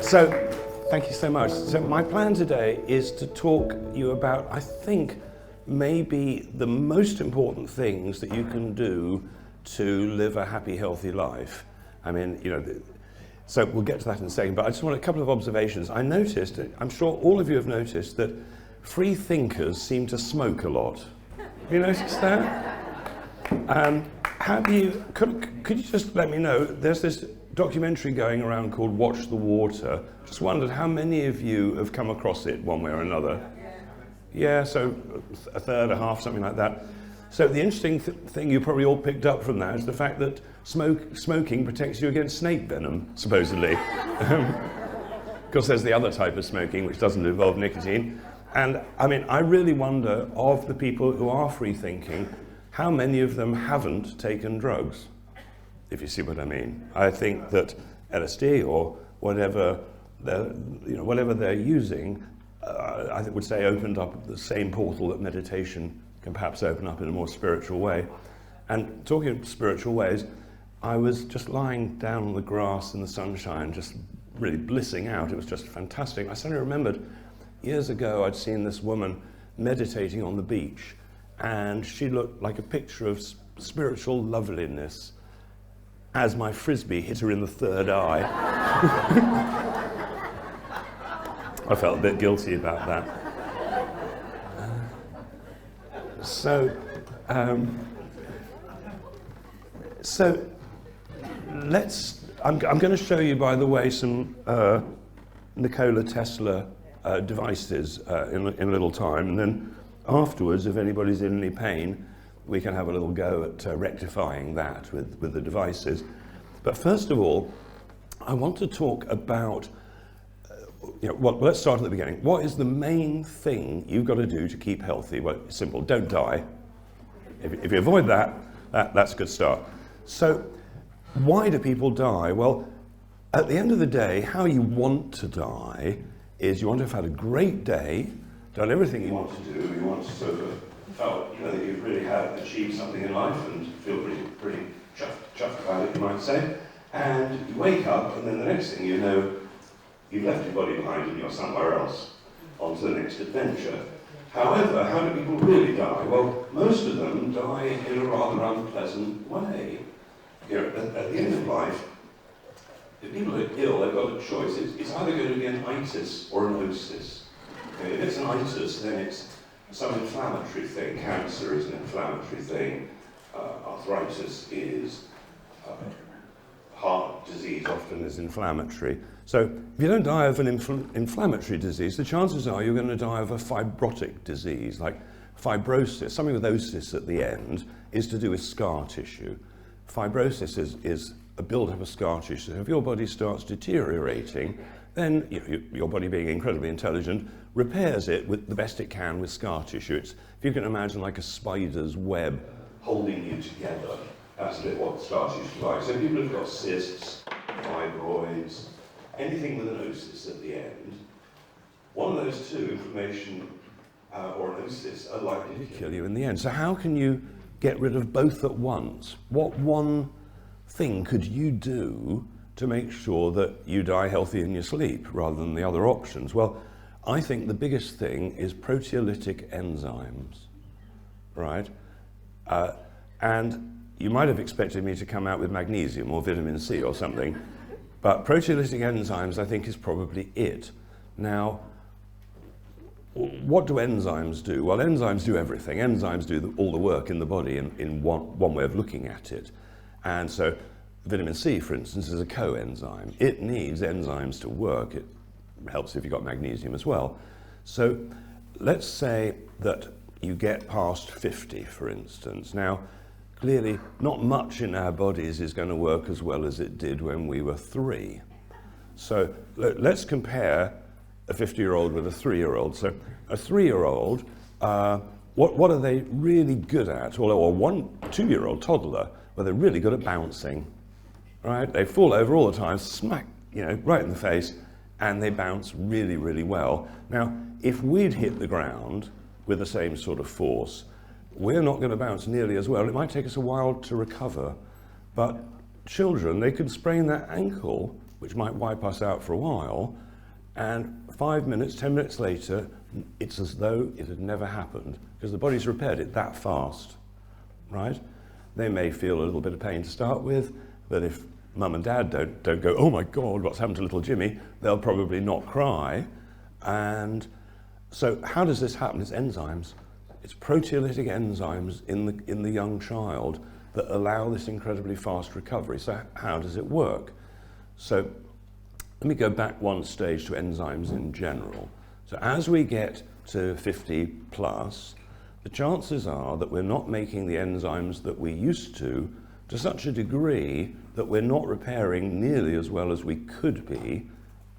So, thank you so much. So my plan today is to talk you about, I think, maybe the most important things that you can do to live a happy, healthy life. I mean, you know, so we'll get to that in a second, but I just want a couple of observations. I noticed, I'm sure all of you have noticed, that free thinkers seem to smoke a lot. Have you noticed that? Could you just let me know, there's this documentary going around called Watch the Water. Just wondered how many of you have come across it one way or another? Yeah, so a third, a half, something like that. So the interesting thing you probably all picked up from that is the fact that smoking protects you against snake venom, supposedly. Of course, there's the other type of smoking which doesn't involve nicotine. And I mean, I really wonder, of the people who are free thinking, how many of them haven't taken drugs, if you see what I mean. I think that LSD or whatever they're using, I would say opened up the same portal that meditation can perhaps open up in a more spiritual way. And talking of spiritual ways, I was just lying down on the grass in the sunshine, just really blissing out. It was just fantastic. I suddenly remembered years ago I'd seen this woman meditating on the beach, and she looked like a picture of spiritual loveliness as my frisbee hit her in the third eye. I felt a bit guilty about that. So I'm going to show you, by the way, some Nikola Tesla devices in a little time, and then afterwards, if anybody's in any pain, we can have a little go at rectifying that with the devices. But first of all, I want to talk about, let's start at the beginning. What is the main thing you've got to do to keep healthy? Well, it's simple, don't die. If you avoid that, that's a good start. So, why do people die? Well, at the end of the day, how you want to die is you want to have had a great day, done everything you want to do, you want to sort of felt that you've really achieved something in life and feel pretty chuffed about it, you might say. And you wake up, and then the next thing you know, you've left your body behind and you're somewhere else, on to the next adventure. However, how do people really die? Well, most of them die in a rather unpleasant way. At the end of life, if people are ill, they've got a choice. It's either going to be an itis or an osis. Okay, if it's an itis, then it's some inflammatory thing. Cancer is an inflammatory thing. Arthritis is heart disease often is inflammatory. So if you don't die of an inflammatory disease, the chances are you're going to die of a fibrotic disease, like fibrosis. Something with osis at the end is to do with scar tissue. Fibrosis is a build-up of scar tissue. So if your body starts deteriorating, then your body, being incredibly intelligent, repairs it with the best it can with scar tissue. If you can imagine like a spider's web holding you together, that's a bit what scar tissue is like. So people who've got cysts, fibroids, anything with an osis at the end, one of those two, inflammation or an osis, are likely to kill you in the end. So how can you get rid of both at once? What one thing could you do to make sure that you die healthy in your sleep rather than the other options? Well, I think the biggest thing is proteolytic enzymes, right? And you might have expected me to come out with magnesium or vitamin C or something, but proteolytic enzymes, I think, is probably it. Now, what do enzymes do? Well, enzymes do everything. Enzymes do all the work in the body in one way of looking at it. And so vitamin C, for instance, is a coenzyme. It needs enzymes to work. It helps if you've got magnesium as well. So let's say that you get past 50, for instance. Now, clearly, not much in our bodies is going to work as well as it did when we were 3. So let's compare a 50-year-old with a 3-year-old. So a 3-year-old, what are they really good at? Or 2-year-old toddler, well, they're really good at bouncing, right? They fall over all the time, smack, right in the face, and they bounce really, really well. Now, if we'd hit the ground with the same sort of force, we're not going to bounce nearly as well. It might take us a while to recover, but children, they could sprain their ankle, which might wipe us out for a while, and 5 minutes, 10 minutes later, it's as though it had never happened, because the body's repaired it that fast, right? They may feel a little bit of pain to start with, but if mum and dad don't go, oh my God, what's happened to little Jimmy, they'll probably not cry. And so how does this happen? It's enzymes. It's proteolytic enzymes in the young child that allow this incredibly fast recovery. So how does it work? So let me go back one stage to enzymes in general. So as we get to 50 plus, the chances are that we're not making the enzymes that we used to such a degree that we're not repairing nearly as well as we could be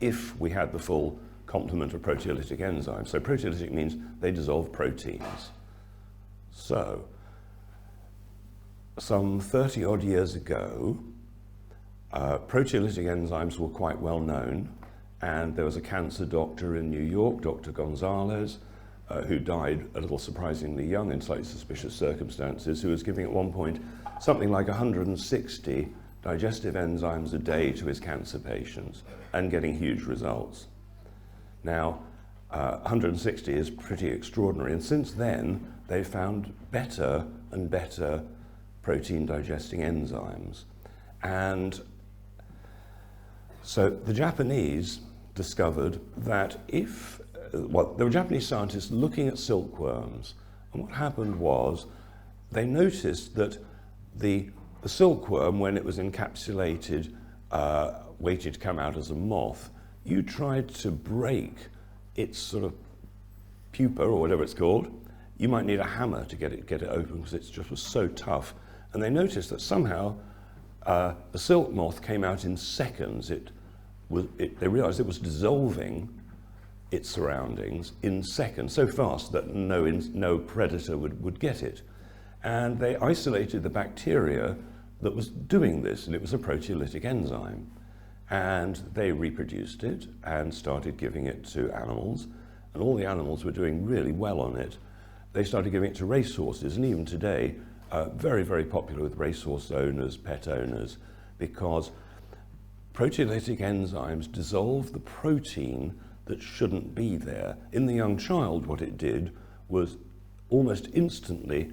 if we had the full complement of proteolytic enzymes. So proteolytic means they dissolve proteins. So some 30 odd years ago, proteolytic enzymes were quite well known, and there was a cancer doctor in New York, Dr. Gonzalez, who died a little surprisingly young in slightly suspicious circumstances, who was giving at one point something like 160 digestive enzymes a day to his cancer patients and getting huge results. Now, 160 is pretty extraordinary, and since then they've found better and better protein digesting enzymes. And so the Japanese discovered that there were Japanese scientists looking at silkworms, and what happened was they noticed that the silkworm, when it was encapsulated, waited to come out as a moth, you tried to break its sort of pupa, or whatever it's called. You might need a hammer to get it open, because it just was so tough. And they noticed that somehow the silk moth came out in seconds. They realized it was dissolving its surroundings in seconds, so fast that no predator would get it. And they isolated the bacteria that was doing this, and it was a proteolytic enzyme. And they reproduced it and started giving it to animals, and all the animals were doing really well on it. They started giving it to racehorses, and even today, very, very popular with racehorse owners, pet owners, because proteolytic enzymes dissolve the protein that shouldn't be there. In the young child, what it did was almost instantly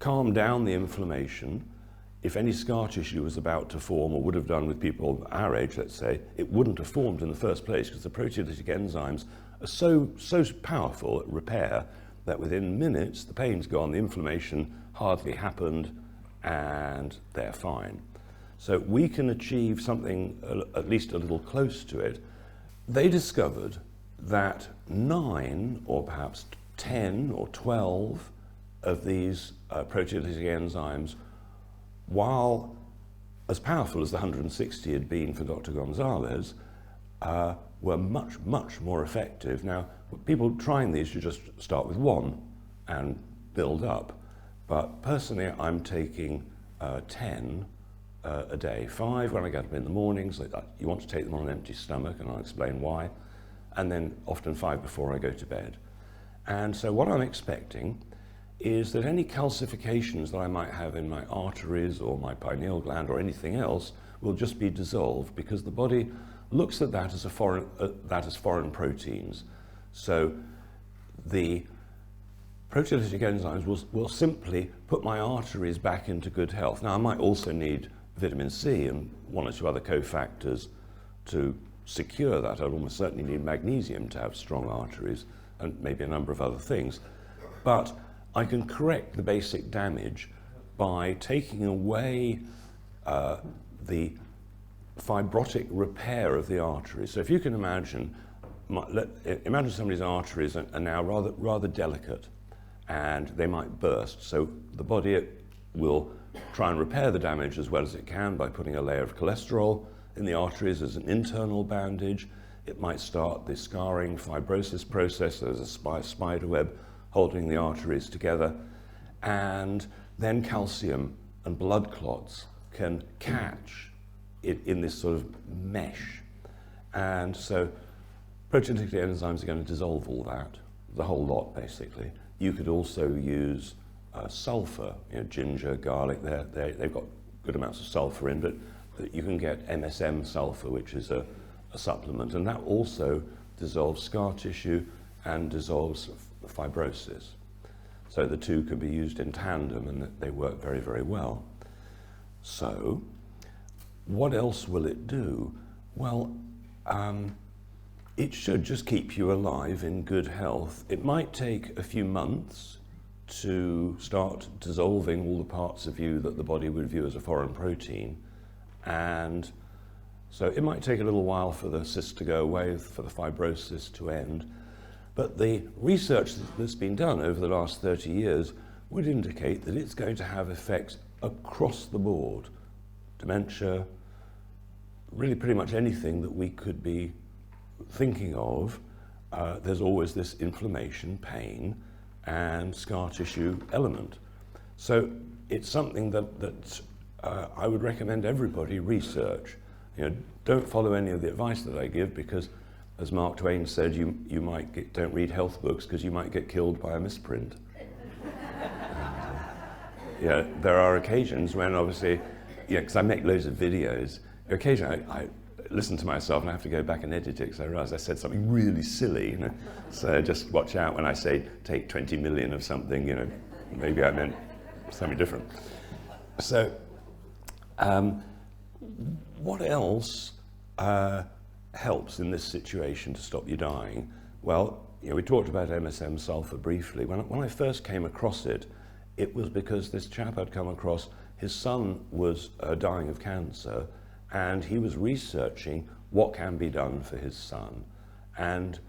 calm down the inflammation. If any scar tissue was about to form, or would have done with people our age, let's say, it wouldn't have formed in the first place, because the proteolytic enzymes are so powerful at repair that within minutes the pain's gone, the inflammation hardly happened, and they're fine. So we can achieve something at least a little close to it. They discovered that 9 or perhaps 10 or 12 of these proteolytic enzymes, while as powerful as the 160 had been for Dr. Gonzalez, were much, much more effective. Now, people trying these should just start with 1 and build up. But personally, I'm taking 10 a day, 5 when I get up in the mornings. You want to take them on an empty stomach, and I'll explain why, and then often 5 before I go to bed. And so what I'm expecting is that any calcifications that I might have in my arteries or my pineal gland or anything else will just be dissolved, because the body looks at that as foreign proteins. So the proteolytic enzymes will simply put my arteries back into good health. Now, I might also need vitamin C and 1 or 2 other cofactors to secure that. I'd almost certainly need magnesium to have strong arteries, and maybe a number of other things. But I can correct the basic damage by taking away the fibrotic repair of the arteries. So if you can imagine, imagine somebody's arteries are now rather delicate, and they might burst. So the body will try and repair the damage as well as it can by putting a layer of cholesterol in the arteries as an internal bandage. It might start the scarring fibrosis process. There's a spider web holding the arteries together. And then calcium and blood clots can catch it in this sort of mesh. And so proteolytic enzymes are going to dissolve all that, the whole lot basically. You could also use sulfur, ginger, garlic, they've got good amounts of sulfur in, but that you can get MSM sulfur, which is a supplement, and that also dissolves scar tissue and dissolves fibrosis. So the two can be used in tandem, and they work very, very well. So what else will it do? Well, it should just keep you alive in good health. It might take a few months to start dissolving all the parts of you that the body would view as a foreign protein. And so it might take a little while for the cyst to go away, for the fibrosis to end. But the research that's been done over the last 30 years would indicate that it's going to have effects across the board. Dementia, really pretty much anything that we could be thinking of, there's always this inflammation, pain, and scar tissue element. So it's something that I would recommend everybody research. You know, don't follow any of the advice that I give, because, as Mark Twain said, you might don't read health books because you might get killed by a misprint. Yeah, there are occasions when, obviously, yeah, because I make loads of videos. Occasionally, I listen to myself and I have to go back and edit it because I realise I said something really silly. You know? So just watch out when I say take 20 million of something. You know, maybe I meant something different. So, what else helps in this situation to stop you dying? Well, you know, we talked about MSM sulfur briefly. When I first came across it, it was because this chap I'd come across, his son was dying of cancer, and he was researching what can be done for his son. And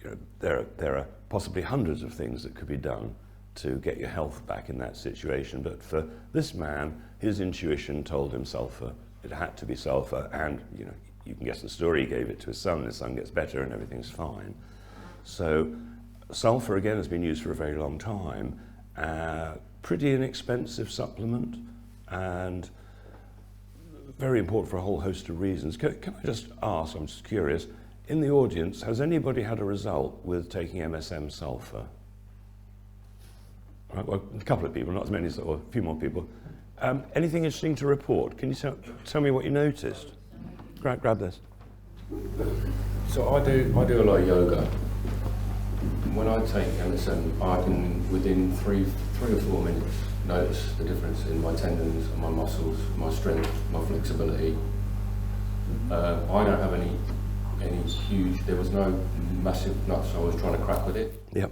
you know, there are possibly hundreds of things that could be done to get your health back in that situation. But for this man, his intuition told him sulfur. It had to be sulfur, and you know, you can guess the story. He gave it to his son, and his son gets better and everything's fine. So sulfur again has been used for a very long time. Pretty inexpensive supplement, and very important for a whole host of reasons. Can I just ask, I'm just curious, in the audience, has anybody had a result with taking MSM sulfur? Right, well, a couple of people, not as many as, or a few more people. Anything interesting to report? Can you tell me what you noticed? Grab this. So I do a lot of yoga. When I take MSM, I can, within three or 4 minutes, notice the difference in my tendons and my muscles, my strength, my flexibility. I don't have any huge, there was no massive nuts I was trying to crack with it. Yep.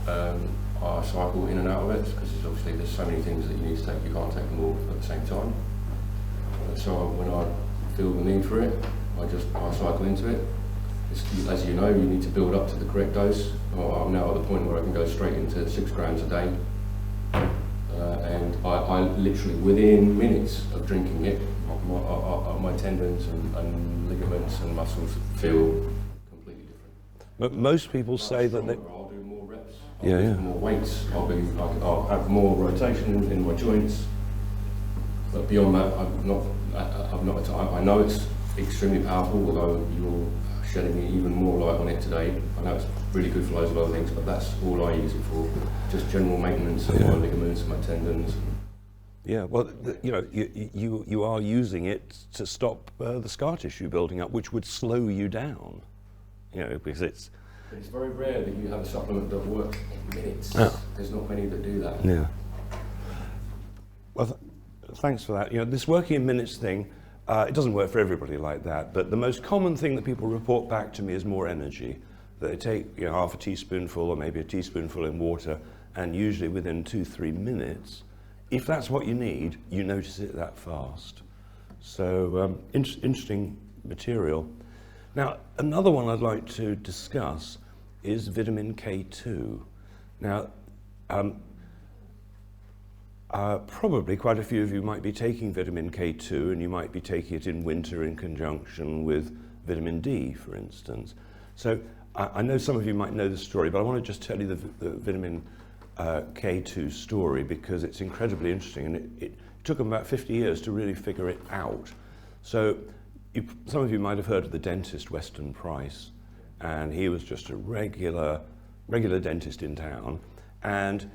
I cycle in and out of it because obviously there's so many things that you need to take, you can't take them all at the same time. So when I feel the need for it, I cycle into it. As you know, you need to build up to the correct dose. I'm now at the point where I can go straight into 6 grams a day. And I literally, within minutes of drinking it, my tendons and ligaments and muscles feel completely different. But most people say that they... I'll do more reps, I'll lift more weights, I'll have more rotation in my joints. But beyond that, I know it's extremely powerful, although you're shedding even more light on it today. I know it's really good for loads of other things, but that's all I use it for. Just general maintenance of my ligaments and my tendons. Yeah, well, you know, you are using it to stop the scar tissue building up, which would slow you down. You know, because it's very rare that you have a supplement that works in minutes. Oh. There's not many that do that. Yeah. Well, thanks for that. You know, this working in minutes thing, it doesn't work for everybody like that, but the most common thing that people report back to me is more energy. That they take, you know, half a teaspoonful or maybe a teaspoonful in water, and usually within 2-3 minutes, if that's what you need, you notice it that fast. So interesting material. Now, another one I'd like to discuss is vitamin K2. Now, probably quite a few of you might be taking vitamin K2, and you might be taking it in winter in conjunction with vitamin D, for instance. So I know some of you might know the story, but I want to just tell you the vitamin K2 story, because it's incredibly interesting, and it took them about 50 years to really figure it out. So some of you might have heard of the dentist Weston Price, and he was just a regular dentist in town, and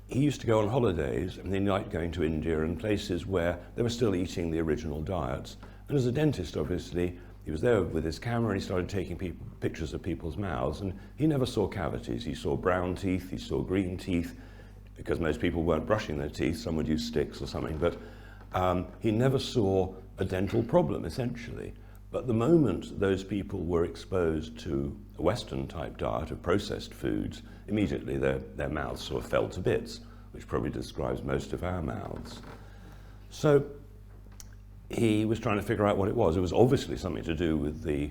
he used to go on holidays, and he liked going to India and places where they were still eating the original diets, And as a dentist, obviously, he was there with his camera and he started taking pictures of people's mouths, and he never saw cavities. He saw brown teeth, he saw green teeth, because most people weren't brushing their teeth, some would use sticks or something, but he never saw a dental problem, essentially. But the moment those people were exposed to a Western type diet of processed foods, immediately their mouths sort of fell to bits, which probably describes most of our mouths. So he was trying to figure out what it was. It was obviously something to do with the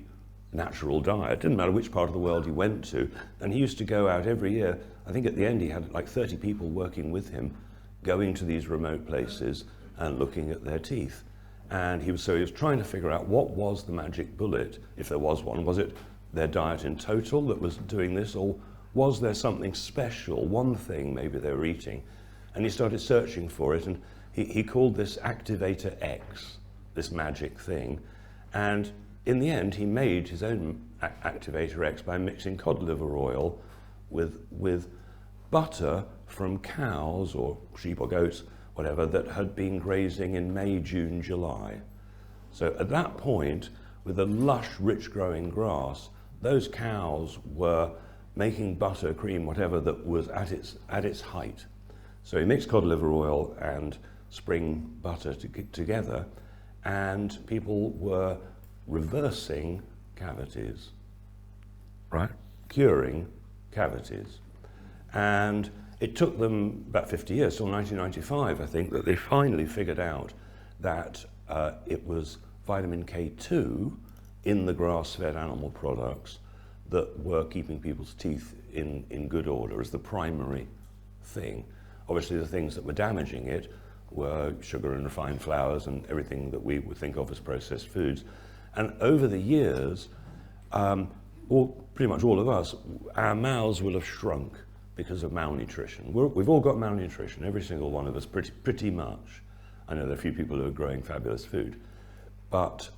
natural diet. It didn't matter which part of the world he went to. And he used to go out every year. I think at the end he had like 30 people working with him, going to these remote places and looking at their teeth. And he was trying to figure out what was the magic bullet, if there was one. Was it their diet in total that was doing this, or was there something special, one thing maybe they were eating? And he started searching for it, and he called this Activator X, this magic thing. And in the end, he made his own Activator X by mixing cod liver oil with butter from cows or sheep or goats, whatever, that had been grazing in May, June, July. So at that point, with the lush, rich growing grass, those cows were making butter, cream, whatever, that was at its height. So he mixed cod liver oil and spring butter together, and people were reversing cavities, right? Curing cavities. And it took them about 50 years, till 1995, I think, that they finally figured out that it was vitamin K2 in the grass-fed animal products that were keeping people's teeth in good order as the primary thing. Obviously, the things that were damaging it were sugar and refined flours and everything that we would think of as processed foods. And over the years, pretty much all of us, our mouths will have shrunk because of malnutrition. We've all got malnutrition, every single one of us, pretty much. I know there are a few people who are growing fabulous food. But,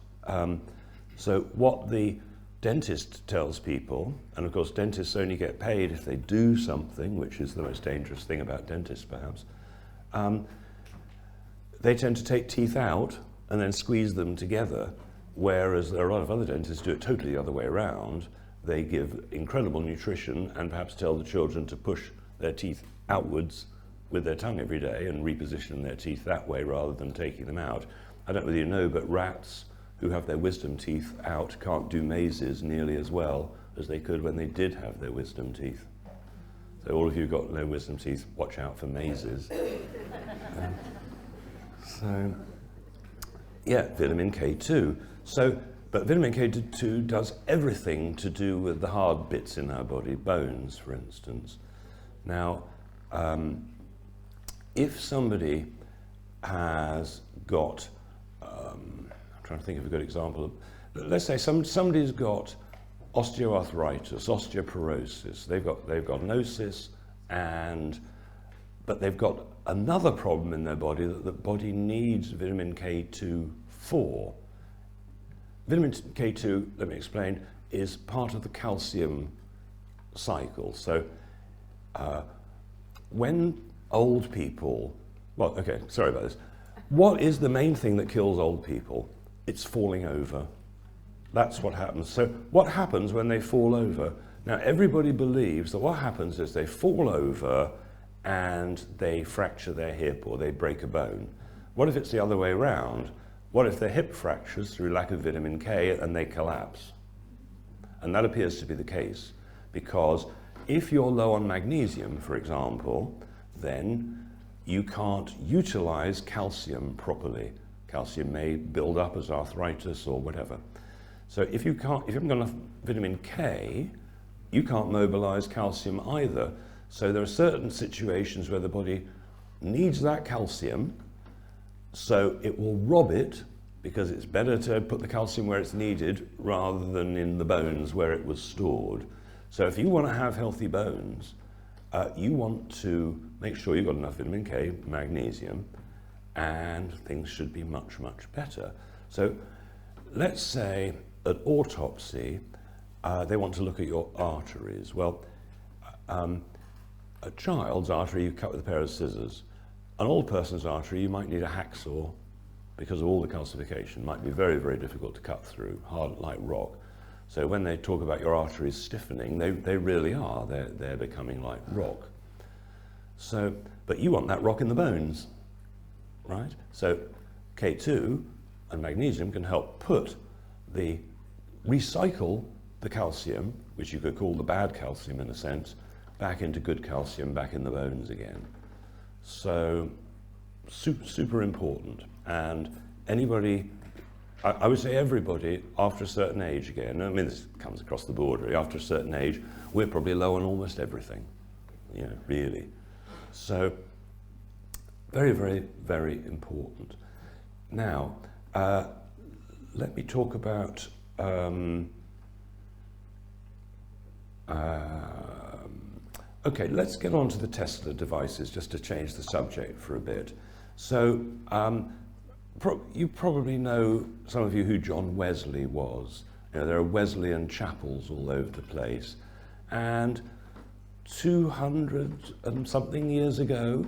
so what the dentist tells people, and of course dentists only get paid if they do something, which is the most dangerous thing about dentists perhaps, they tend to take teeth out and then squeeze them together, whereas there are a lot of other dentists who do it totally the other way around. They give incredible nutrition and perhaps tell the children to push their teeth outwards with their tongue every day and reposition their teeth that way rather than taking them out. I don't know whether you know, but rats who have their wisdom teeth out can't do mazes nearly as well as they could when they did have their wisdom teeth. So all of you who've got no wisdom teeth, watch out for mazes. So, yeah, vitamin K2. But vitamin K2 does everything to do with the hard bits in our body, bones, for instance. Now, if somebody has got, I'm trying to think of a good example. Let's say somebody's got osteoarthritis, osteoporosis. They've got an osis, but they've got another problem in their body that the body needs vitamin K2 for. Vitamin K2, let me explain, is part of the calcium cycle. So when old people, well, okay, sorry about this. What is the main thing that kills old people? It's falling over. That's what happens. So what happens when they fall over? Now, everybody believes that what happens is they fall over and they fracture their hip or they break a bone. What if it's the other way around? What if their hip fractures through lack of vitamin K and they collapse? And that appears to be the case, because if you're low on magnesium, for example, then you can't utilize calcium properly. Calcium may build up as arthritis or whatever. So if you haven't got enough vitamin K, you can't mobilize calcium either. So there are certain situations where the body needs that calcium, so it will rob it, because it's better to put the calcium where it's needed rather than in the bones where it was stored. So if you want to have healthy bones, you want to make sure you've got enough vitamin K, magnesium, and things should be much, much better. So let's say at autopsy, they want to look at your arteries. Well, a child's artery you cut with a pair of scissors. An old person's artery, you might need a hacksaw because of all the calcification, might be very, very difficult to cut through, hard like rock. So when they talk about your arteries stiffening, they really are. They're becoming like rock. So, but you want that rock in the bones, right? So K2 and magnesium can help recycle the calcium, which you could call the bad calcium in a sense, back into good calcium, back in the bones again. So super important. And anybody, I would say everybody, after a certain age again, I mean this comes across the board really, after a certain age, we're probably low on almost everything, you know, really. So very, very, very important. Now, let me talk about okay, let's get on to the Tesla devices just to change the subject for a bit. So you probably know, some of you, who John Wesley was. You know, there are Wesleyan chapels all over the place. And 200 and something years ago,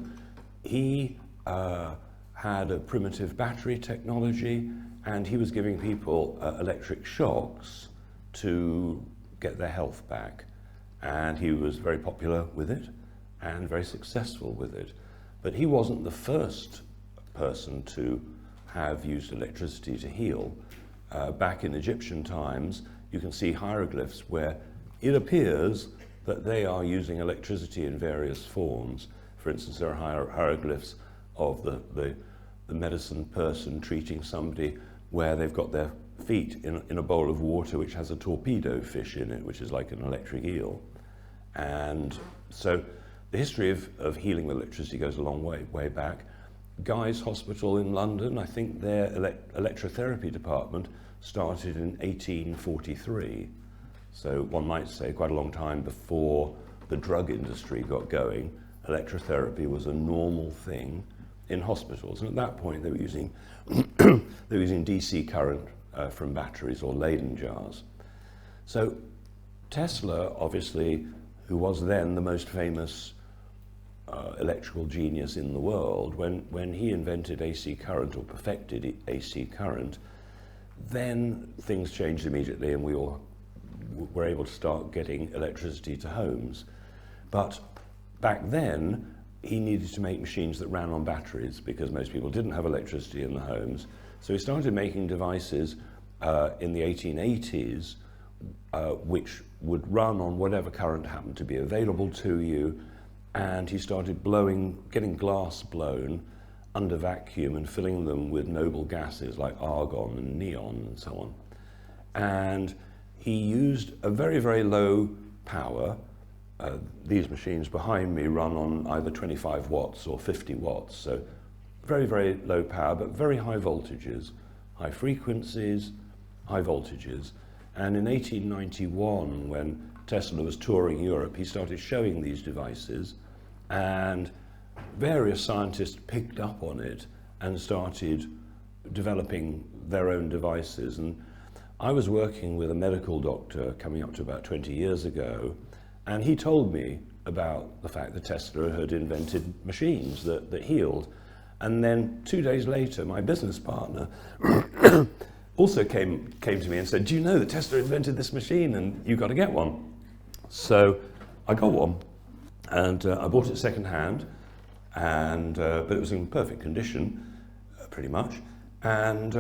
he had a primitive battery technology, and he was giving people electric shocks to get their health back. And he was very popular with it and very successful with it. But he wasn't the first person to have used electricity to heal. Back in Egyptian times, you can see hieroglyphs where it appears that they are using electricity in various forms. For instance, there are hieroglyphs of the medicine person treating somebody where they've got their feet in a bowl of water which has a torpedo fish in it, which is like an electric eel. And so the history of healing with electricity goes a long way back. Guy's Hospital in London, I think their electrotherapy department started in 1843. So one might say quite a long time before the drug industry got going, electrotherapy was a normal thing in hospitals. And at that point they were using DC current from batteries or Leyden jars. So Tesla, obviously, who was then the most famous electrical genius in the world, when he invented AC current, or perfected AC current, then things changed immediately and we all were able to start getting electricity to homes. But back then, he needed to make machines that ran on batteries because most people didn't have electricity in the homes. So he started making devices in the 1880s which would run on whatever current happened to be available to you, and he started getting glass blown under vacuum and filling them with noble gases like argon and neon and so on. And he used a very, very low power. These machines behind me run on either 25 watts or 50 watts, so very, very low power, but very high voltages, high frequencies, high voltages. And in 1891, when Tesla was touring Europe, he started showing these devices, and various scientists picked up on it and started developing their own devices. And I was working with a medical doctor coming up to about 20 years ago, and he told me about the fact that Tesla had invented machines that healed. And then 2 days later, my business partner also came to me and said, "Do you know that Tesla invented this machine and you've got to get one?" So I got one, and I bought it second hand, and but it was in perfect condition, pretty much. And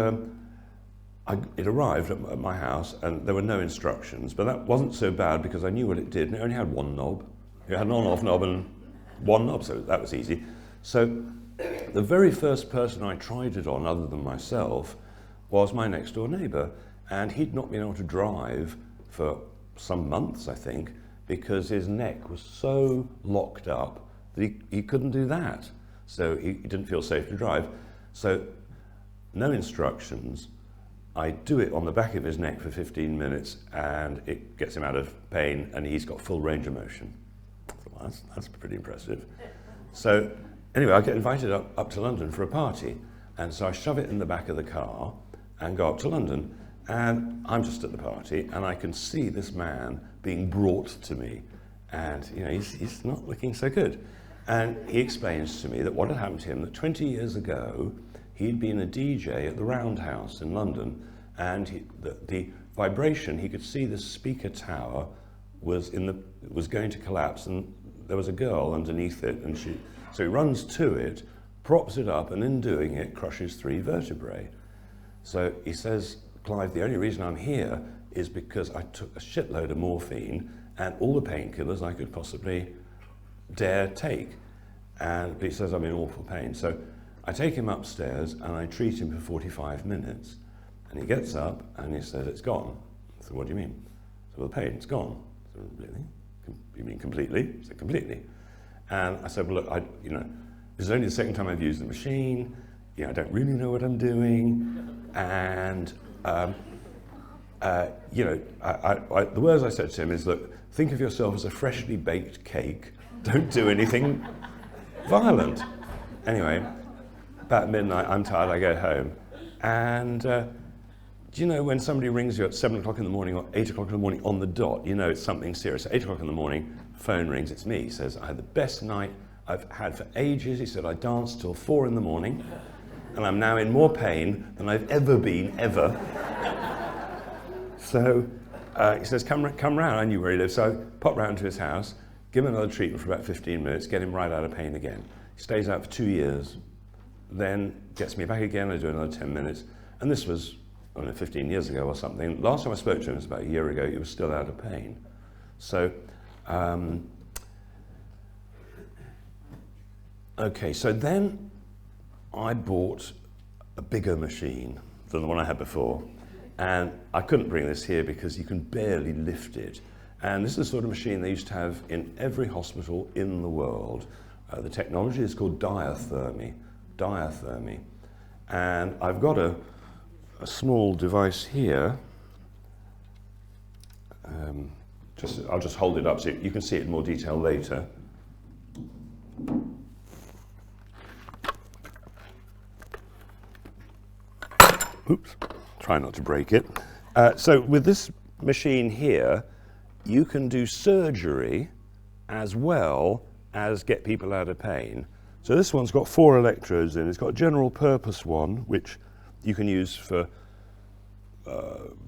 it arrived at my house, and there were no instructions, but that wasn't so bad because I knew what it did, and it only had one knob. It had an on-off knob and one knob, so that was easy. So the very first person I tried it on, other than myself, was my next door neighbour, and he'd not been able to drive for some months, I think, because his neck was so locked up that he couldn't do that. So he didn't feel safe to drive. So no instructions. I do it on the back of his neck for 15 minutes and it gets him out of pain, and he's got full range of motion. So that's pretty impressive. So anyway, I get invited up to London for a party, and so I shove it in the back of the car and go up to London, and I'm just at the party and I can see this man being brought to me, and you know, he's not looking so good. And he explains to me that what had happened to him, that 20 years ago he'd been a DJ at the Roundhouse in London, and the vibration, he could see the speaker tower was going to collapse, and there was a girl underneath it, and so he runs to it, props it up, and in doing it, crushes 3 vertebrae. So he says, Clive, the only reason I'm here is because I took a shitload of morphine and all the painkillers I could possibly dare take. But he says I'm in awful pain. So I take him upstairs and I treat him for 45 minutes. And he gets up and he says, it's gone. I said, what do you mean? So, well, the pain's gone. I said, really? You mean completely? He said, completely. And I said, well, look, this is only the second time I've used the machine. I don't really know what I'm doing. And, the words I said to him is, look, think of yourself as a freshly baked cake. Don't do anything violent. Anyway, about midnight, I'm tired, I go home. And do you know when somebody rings you at 7 o'clock in the morning or 8 o'clock in the morning on the dot, you know it's something serious. At 8 o'clock in the morning, phone rings, it's me. He says, I had the best night I've had for ages. He said, I danced till 4 in the morning, and I'm now in more pain than I've ever been, ever. So he says, come round. I knew where he lived, so I pop round to his house, give him another treatment for about 15 minutes, get him right out of pain again. He stays out for 2 years, then gets me back again, I do another 10 minutes. And this was, 15 years ago or something. Last time I spoke to him was about a year ago, he was still out of pain. So, okay, so then I bought a bigger machine than the one I had before. And I couldn't bring this here because you can barely lift it. And this is the sort of machine they used to have in every hospital in the world. The technology is called diathermy. And I've got a small device here. I'll just hold it up so you can see it in more detail later. Oops, try not to break it. So with this machine here, you can do surgery as well as get people out of pain. So this one's got 4 electrodes in. It's got a general purpose one, which you can use for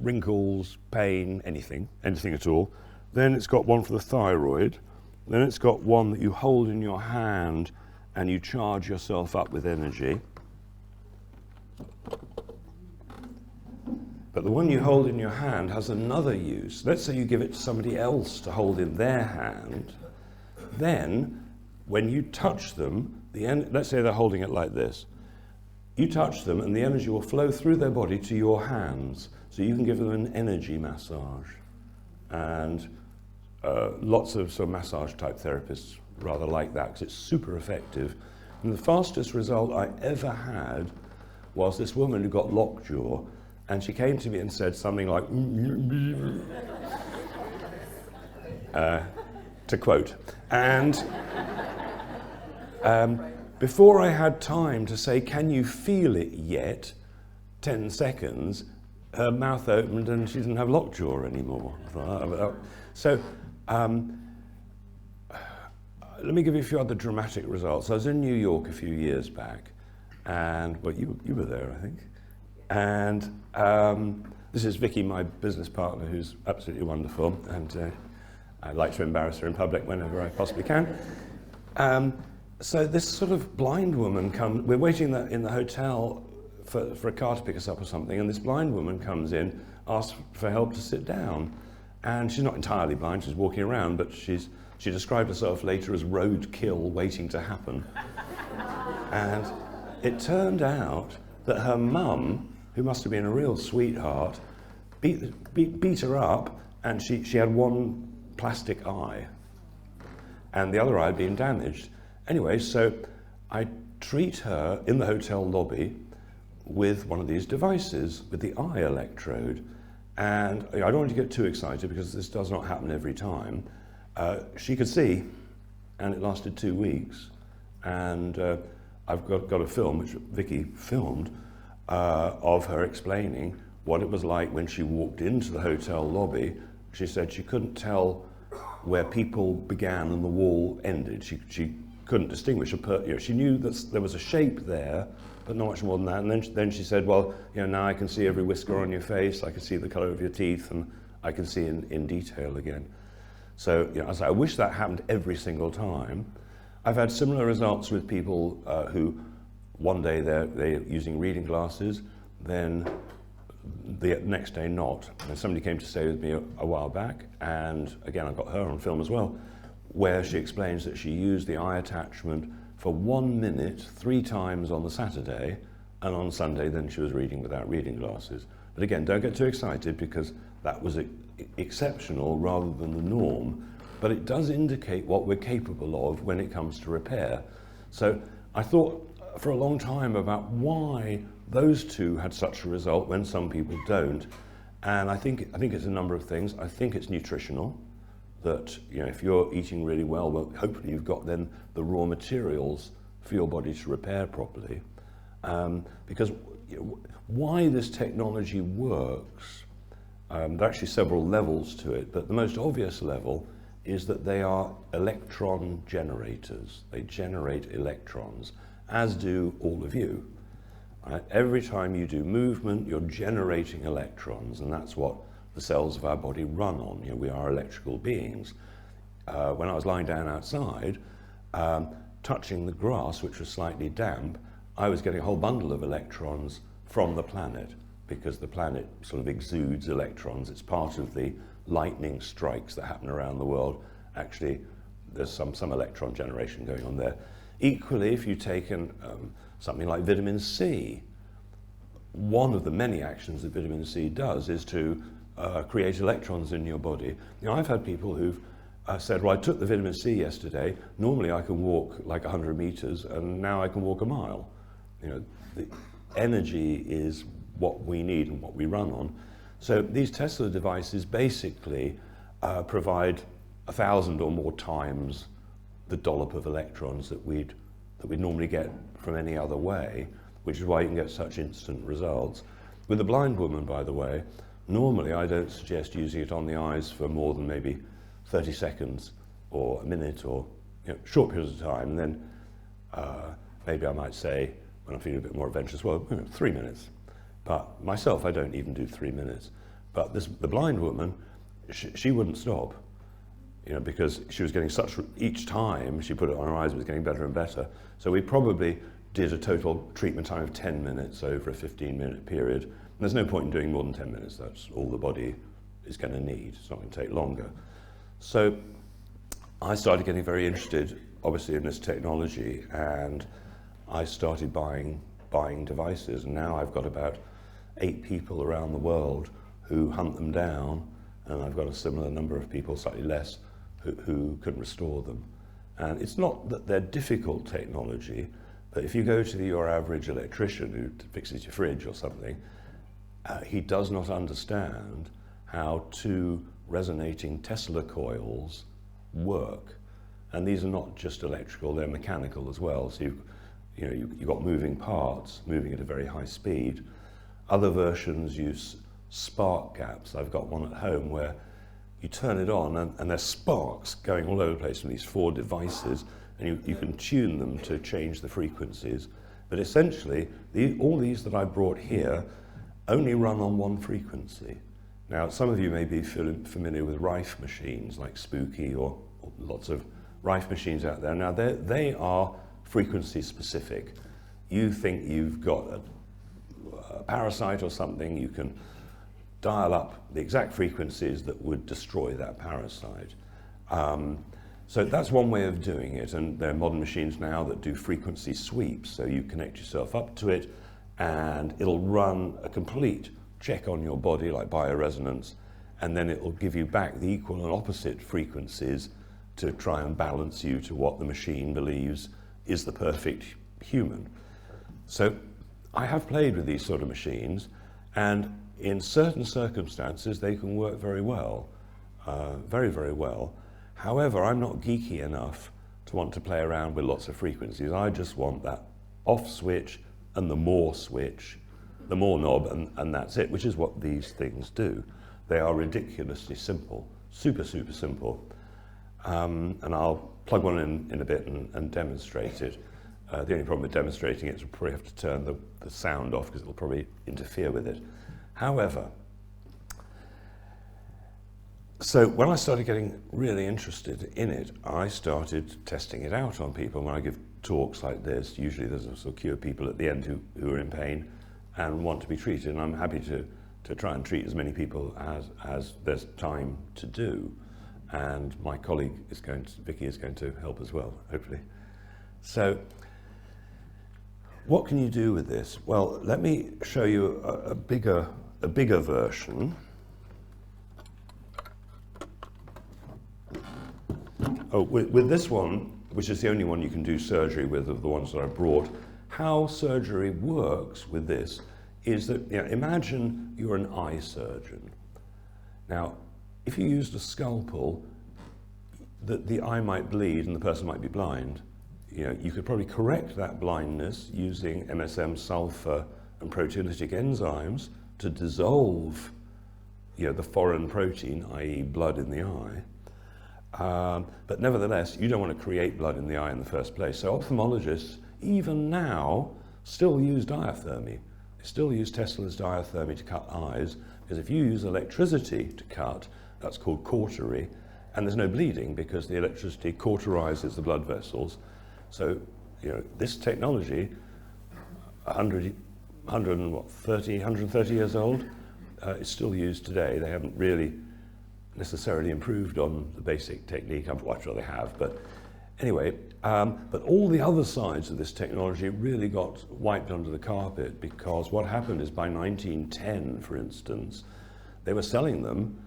wrinkles, pain, anything at all. Then it's got one for the thyroid. Then it's got one that you hold in your hand and you charge yourself up with energy. But the one you hold in your hand has another use. Let's say you give it to somebody else to hold in their hand. Then, when you touch them, let's say they're holding it like this. You touch them and the energy will flow through their body to your hands. So you can give them an energy massage. And lots of sort of massage type therapists rather like that because it's super effective. And the fastest result I ever had was this woman who got lockjaw. And she came to me and said something like, to quote. And before I had time to say, can you feel it yet, 10 seconds, her mouth opened and she didn't have lockjaw anymore. So let me give you a few other dramatic results. I was in New York a few years back, and, well, you were there, I think. And this is Vicky, my business partner, who's absolutely wonderful, and I like to embarrass her in public whenever I possibly can. So this sort of blind woman comes, we're waiting in the hotel for a car to pick us up or something, and this blind woman comes in, asks for help to sit down. And she's not entirely blind, she's walking around, but she described herself later as roadkill waiting to happen. And it turned out that her mum, who must have been a real sweetheart, beat her up, and she had one plastic eye, and the other eye had been damaged. Anyway, so I treat her in the hotel lobby with one of these devices, with the eye electrode. And I don't want to get too excited because this does not happen every time. She could see, and it lasted 2 weeks. And I've got a film, which Vicky filmed, of her explaining what it was like when she walked into the hotel lobby. She said she couldn't tell where people began and the wall ended. She couldn't distinguish. She knew that there was a shape there, but not much more than that. And then she said, well, now I can see every whisker on your face, I can see the colour of your teeth, and I can see in detail again. So I wish that happened every single time. I've had similar results with people who one day they're using reading glasses, then the next day not. And somebody came to stay with me a while back, and again I've got her on film as well, where she explains that she used the eye attachment for 1 minute 3 times on the Saturday, and on Sunday then she was reading without reading glasses. But again, don't get too excited, because that was exceptional rather than the norm, but it does indicate what we're capable of when it comes to repair. So I thought for a long time about why those two had such a result when some people don't, and I think it's a number of things. I think it's nutritional, that if you're eating really well, hopefully you've got then the raw materials for your body to repair properly. Because why this technology works, there are actually several levels to it, but the most obvious level is that they are electron generators. They generate electrons, as do all of you. Right? Every time you do movement, you're generating electrons, and that's what the cells of our body run on. We are electrical beings. When I was lying down outside, touching the grass, which was slightly damp, I was getting a whole bundle of electrons from the planet, because the planet sort of exudes electrons. It's part of the lightning strikes that happen around the world. Actually, there's some electron generation going on there. Equally, if you take something like vitamin C, one of the many actions that vitamin C does is to create electrons in your body. I've had people who've said, well, I took the vitamin C yesterday, normally I can walk like 100 meters, and now I can walk a mile. The energy is what we need and what we run on. So these Tesla devices basically provide 1,000 or more times the dollop of electrons that we'd normally get from any other way, which is why you can get such instant results. With a blind woman, by the way, normally I don't suggest using it on the eyes for more than maybe 30 seconds or a minute, or short periods of time, and then maybe I might say, when I'm feeling a bit more adventurous, well, 3 minutes. But myself, I don't even do 3 minutes. But the blind woman, she wouldn't stop, because she was getting each time she put it on her eyes, it was getting better and better. So we probably did a total treatment time of 10 minutes over a 15-minute period. And there's no point in doing more than 10 minutes. That's all the body is going to need. It's not going to take longer. So I started getting very interested, obviously, in this technology, and I started buying devices, and now I've got about 8 people around the world who hunt them down, and I've got a similar number of people, slightly less, who can restore them. And it's not that they're difficult technology, but if you go to your average electrician who fixes your fridge or something, he does not understand how 2 resonating Tesla coils work. And these are not just electrical, they're mechanical as well. So you've got moving parts moving at a very high speed. Other versions use spark gaps. I've got one at home where you turn it on and there's sparks going all over the place from these 4 devices, and you can tune them to change the frequencies. But essentially, all these that I brought here only run on 1 frequency. Now, some of you may be familiar with Rife machines like Spooky, or lots of Rife machines out there. Now, they are frequency specific. You think you've got a parasite or something, you can dial up the exact frequencies that would destroy that parasite. So that's one way of doing it, and there are modern machines now that do frequency sweeps, so you connect yourself up to it and it'll run a complete check on your body, like bioresonance, and then it will give you back the equal and opposite frequencies to try and balance you to what the machine believes is the perfect human. So I have played with these sort of machines, and in certain circumstances they can work very well, very, very well. However, I'm not geeky enough to want to play around with lots of frequencies. I just want that off switch and the more switch, the more knob, and that's it, which is what these things do. They are ridiculously simple, super, super simple. And I'll plug one in a bit and demonstrate it. The only problem with demonstrating it is we'll probably have to turn the sound off because it'll probably interfere with it. However, so when I started getting really interested in it, I started testing it out on people. When I give talks like this, usually there's a sort of queue of people at the end who are in pain and want to be treated, and I'm happy to try and treat as many people as there's time to do. And my colleague Vicky is going to help as well, hopefully. So, what can you do with this? Well, let me show you a bigger version. Oh, with this one, which is the only one you can do surgery with of the ones that I brought, how surgery works with this is that, imagine you're an eye surgeon. Now, if you used a scalpel, the eye might bleed and the person might be blind. You could probably correct that blindness using MSM, sulfur, and proteolytic enzymes to dissolve, the foreign protein, i.e. blood in the eye. But nevertheless, you don't want to create blood in the eye in the first place. So ophthalmologists, even now, still use diathermy. They still use Tesla's diathermy to cut eyes, because if you use electricity to cut, that's called cautery, and there's no bleeding because the electricity cauterizes the blood vessels. So, this technology, 130 years old, is still used today. They haven't really necessarily improved on the basic technique. I'm quite sure they have, but anyway, but all the other sides of this technology really got wiped under the carpet, because what happened is by 1910, for instance, they were selling them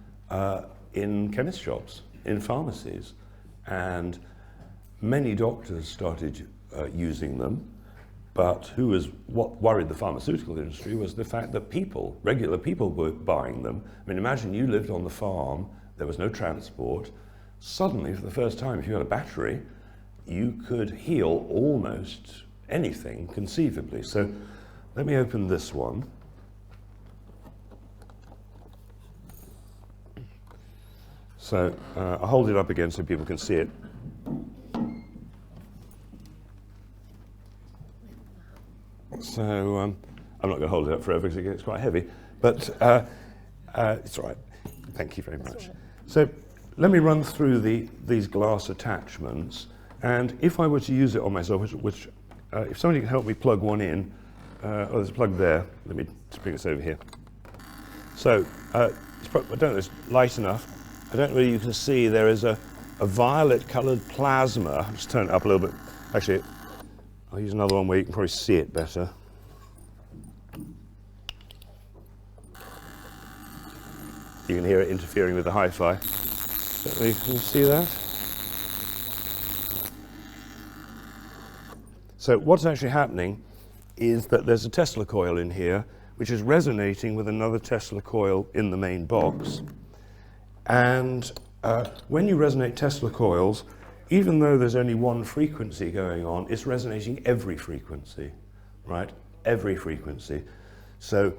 in chemist shops, in pharmacies, and many doctors started using them. But what worried the pharmaceutical industry was the fact that regular people were buying them. I mean, imagine you lived on the farm, there was no transport. Suddenly, for the first time, if you had a battery, you could heal almost anything conceivably. So let me open this one. So I'll hold it up again so people can see it. So I'm not going to hold it up forever because it gets quite heavy, but it's all right. Thank you very much. So let me run through these glass attachments, and if I were to use it on myself, which if somebody can help me plug one in, there's a plug there. Let me just bring this over here. So I don't know, it's light enough. I don't know whether you can see there is a violet-coloured plasma. I'll just turn it up a little bit. Actually, I'll use another one where you can probably see it better. You can hear it interfering with the hi-fi. Can you see that? So what's actually happening is that there's a Tesla coil in here, which is resonating with another Tesla coil in the main box. And when you resonate Tesla coils, even though there's only one frequency going on, it's resonating every frequency, right? Every frequency. So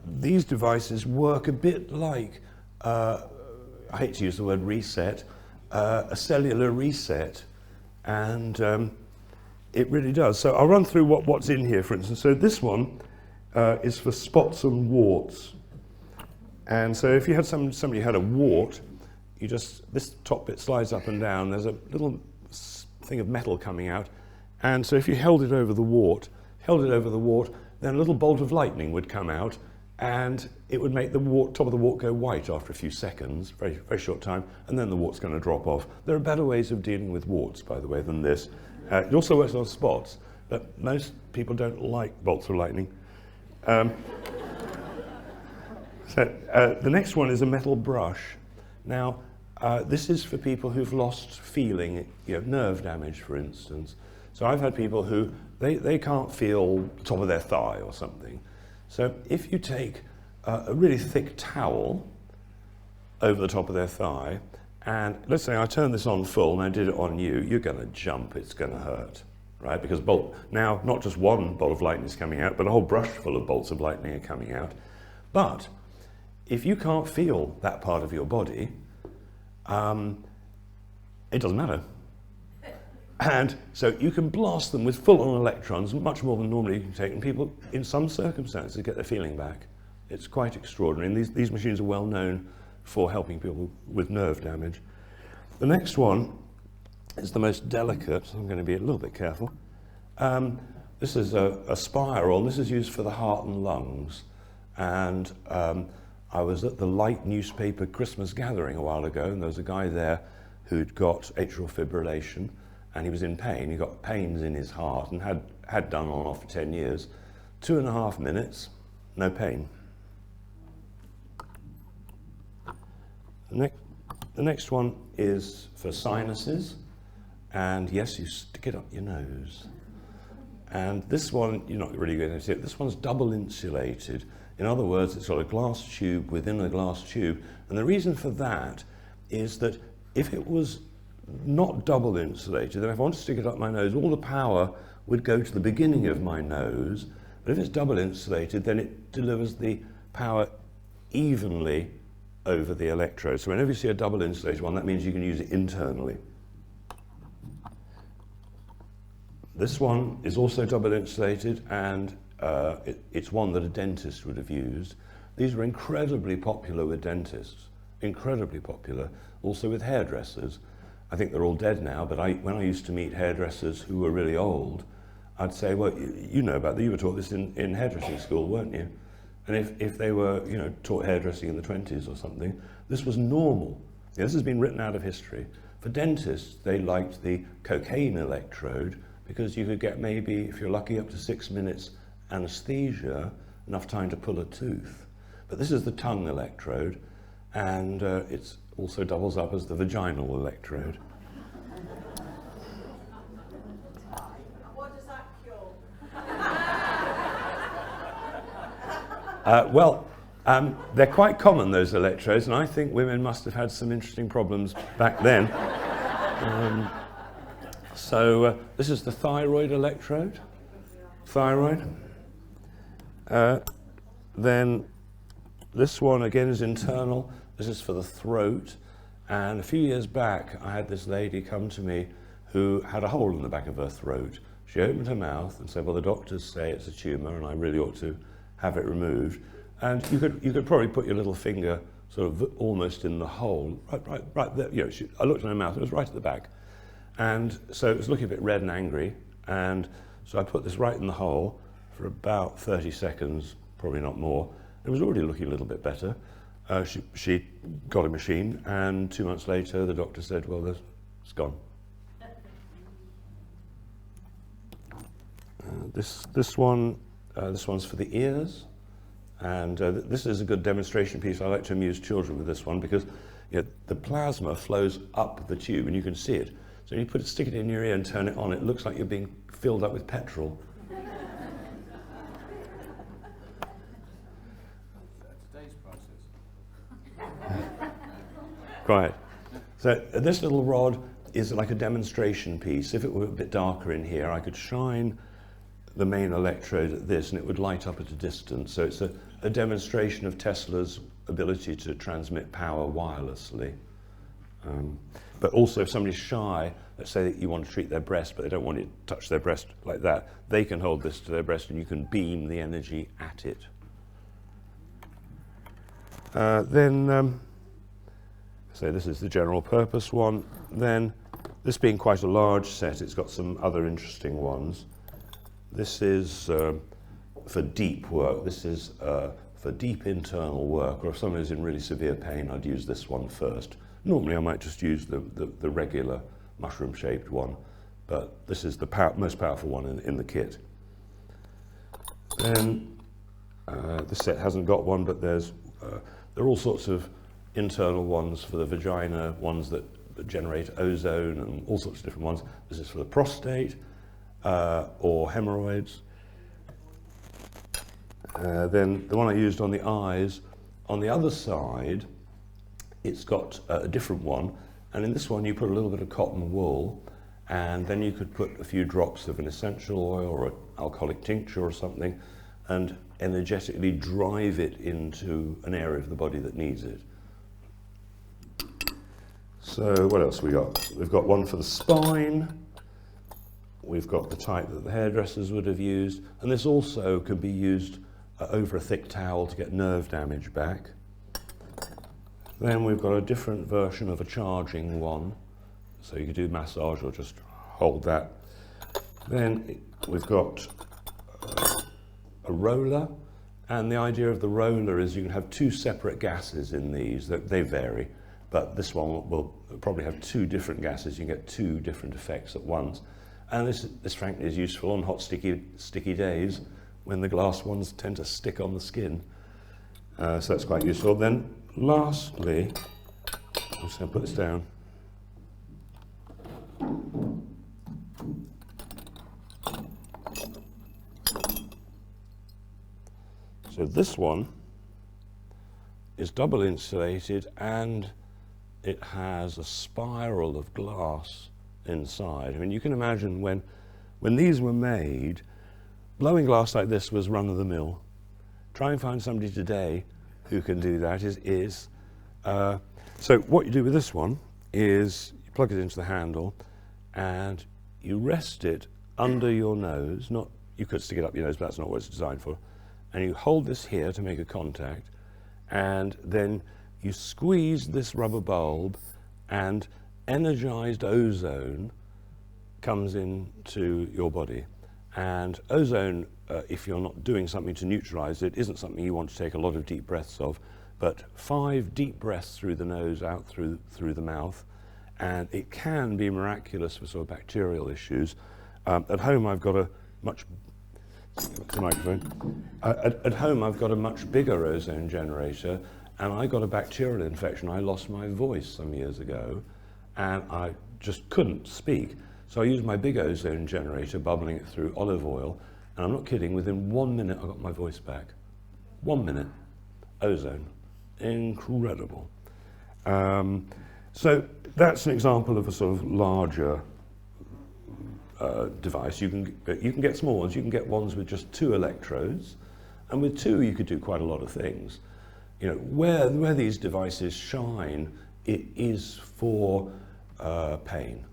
these devices work a bit like, I hate to use the word reset, a cellular reset, and it really does. So I'll run through what's in here, for instance. So this one is for spots and warts. And so if you had somebody had a wart, this top bit slides up and down, there's a little thing of metal coming out, and so if you held it over the wart, then a little bolt of lightning would come out, and it would make the top of the wart go white after a few seconds, very, very short time, and then the wart's going to drop off. There are better ways of dealing with warts, by the way, than this. It also works on spots, but most people don't like bolts of lightning. So the next one is a metal brush. Now, this is for people who've lost feeling, nerve damage, for instance. So I've had people who, they can't feel the top of their thigh or something. So if you take a really thick towel over the top of their thigh, and let's say I turn this on full and I did it on you, you're going to jump, it's going to hurt, right? Because now not just one bolt of lightning is coming out, but a whole brush full of bolts of lightning are coming out. But if you can't feel that part of your body, it doesn't matter. And so you can blast them with full-on electrons, much more than normally you can take, and people, in some circumstances, get their feeling back. It's quite extraordinary, and these machines are well known for helping people with nerve damage. The next one is the most delicate, so I'm going to be a little bit careful. This is a spiral. This is used for the heart and lungs. And I was at the Light newspaper Christmas gathering a while ago, and there was a guy there who'd got atrial fibrillation, and he was in pain. He got pains in his heart and had done on and off for 10 years. 2.5 minutes, no pain. The next one is for sinuses, and yes, you stick it up your nose. And this one, you're not really going to see it. This one's double insulated. In other words, it's got a glass tube within a glass tube. And the reason for that is that if it was not double insulated, then if I want to stick it up my nose, all the power would go to the beginning of my nose. But if it's double insulated, then it delivers the power evenly over the electrode. So whenever you see a double insulated one, that means you can use it internally. This one is also double insulated, and it's one that a dentist would have used. These were incredibly popular with dentists, incredibly popular, also with hairdressers. I think they're all dead now, but when I used to meet hairdressers who were really old, I'd say, well, you know about that, you were taught this in hairdressing school, weren't you? And if they were, taught hairdressing in the 20s or something, this was normal. This has been written out of history. For dentists, they liked the cocaine electrode, because you could get maybe, if you're lucky, up to 6 minutes anesthesia, enough time to pull a tooth. But this is the tongue electrode, and it also doubles up as the vaginal electrode. What does that cure? They're quite common, those electrodes, and I think women must have had some interesting problems back then. So this is the thyroid electrode. Thyroid. Then this one again is internal. This is for the throat. And a few years back, I had this lady come to me who had a hole in the back of her throat. She opened her mouth and said, well, the doctors say it's a tumour and I really ought to have it removed. And you could probably put your little finger sort of almost in the hole, right there. I looked in her mouth, it was right at the back. And so it was looking a bit red and angry, and so I put this right in the hole for about 30 seconds, probably not more. It was already looking a little bit better. She got a machine, and 2 months later the doctor said, well, it's gone. This one's for the ears, and this is a good demonstration piece. I like to amuse children with this one because the plasma flows up the tube, and you can see it. So you stick it in your ear and turn it on, it looks like you're being filled up with petrol. Today's prices. Right. So this little rod is like a demonstration piece. If it were a bit darker in here, I could shine the main electrode at this and it would light up at a distance. So it's a demonstration of Tesla's ability to transmit power wirelessly. But also if somebody's shy, let's say that you want to treat their breast, but they don't want you to touch their breast like that, they can hold this to their breast and you can beam the energy at it. So this is the general purpose one. Then, this being quite a large set, it's got some other interesting ones. This is for deep work. This is for deep internal work, or if someone is in really severe pain, I'd use this one first. Normally I might just use the regular mushroom-shaped one, but this is the most powerful one in the kit. Then this set hasn't got one, but there are all sorts of internal ones for the vagina, ones that generate ozone, and all sorts of different ones. This is for the prostate or hemorrhoids. Then the one I used on the eyes, on the other side, it's got a different one, and in this one you put a little bit of cotton wool, and then you could put a few drops of an essential oil or an alcoholic tincture or something, and energetically drive it into an area of the body that needs it. So what else we got? We've got one for the spine. we've got the type that the hairdressers would have used, and this also can be used over a thick towel to get nerve damage back. Then we've got a different version of a charging one, so you could do massage or just hold that. Then we've got a roller, and the idea of the roller is you can have two separate gases in these. They vary, but this one will probably have two different gases. You can get two different effects at once. And this frankly is useful on hot, sticky days when the glass ones tend to stick on the skin. So that's quite useful. Then lastly, I'm just going to put this down. So this one is double insulated, and it has a spiral of glass inside. I mean, you can imagine when these were made, blowing glass like this was run of the mill. Try and find somebody today who can do that. So what you do with this one is you plug it into the handle and you rest it under your nose. You could stick it up your nose, but that's not what it's designed for. And you hold this here to make a contact, and then you squeeze this rubber bulb, and energized ozone comes into your body. And ozone, if you're not doing something to neutralize it, isn't something you want to take a lot of deep breaths of, but 5 deep breaths through the nose, out through the mouth, and it can be miraculous for sort of bacterial issues. At home I've got a much At home I've got a much bigger ozone generator, and I got a bacterial infection. I lost my voice some years ago, and I just couldn't speak. So I used my big ozone generator, bubbling it through olive oil, and I'm not kidding, within 1 minute I got my voice back. 1 minute. Ozone. Incredible. So that's an example of a sort of larger device. You can get small ones. You can get ones with just 2 electrodes, and with 2 you could do quite a lot of things. You know, where these devices shine, it is for pain.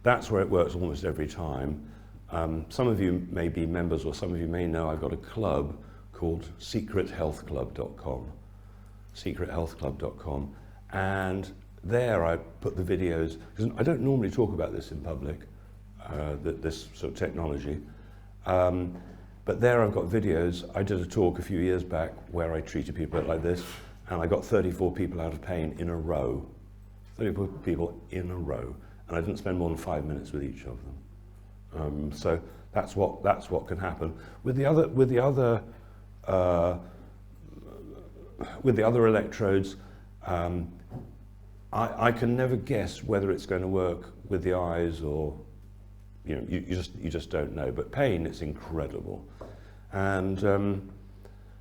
That's where it works almost every time. Some of you may be members, or some of you may know I've got a club called secrethealthclub.com. secrethealthclub.com, and there I put the videos, because I don't normally talk about this in public, this sort of technology, but there I've got videos. I did a talk a few years back where I treated people like this, and I got 34 people out of pain in a row. 34 people in a row, and I didn't spend more than 5 minutes with each of them. So that's what can happen with the other electrodes. I can never guess whether it's going to work with the eyes, or you just don't know. But pain, it's incredible. And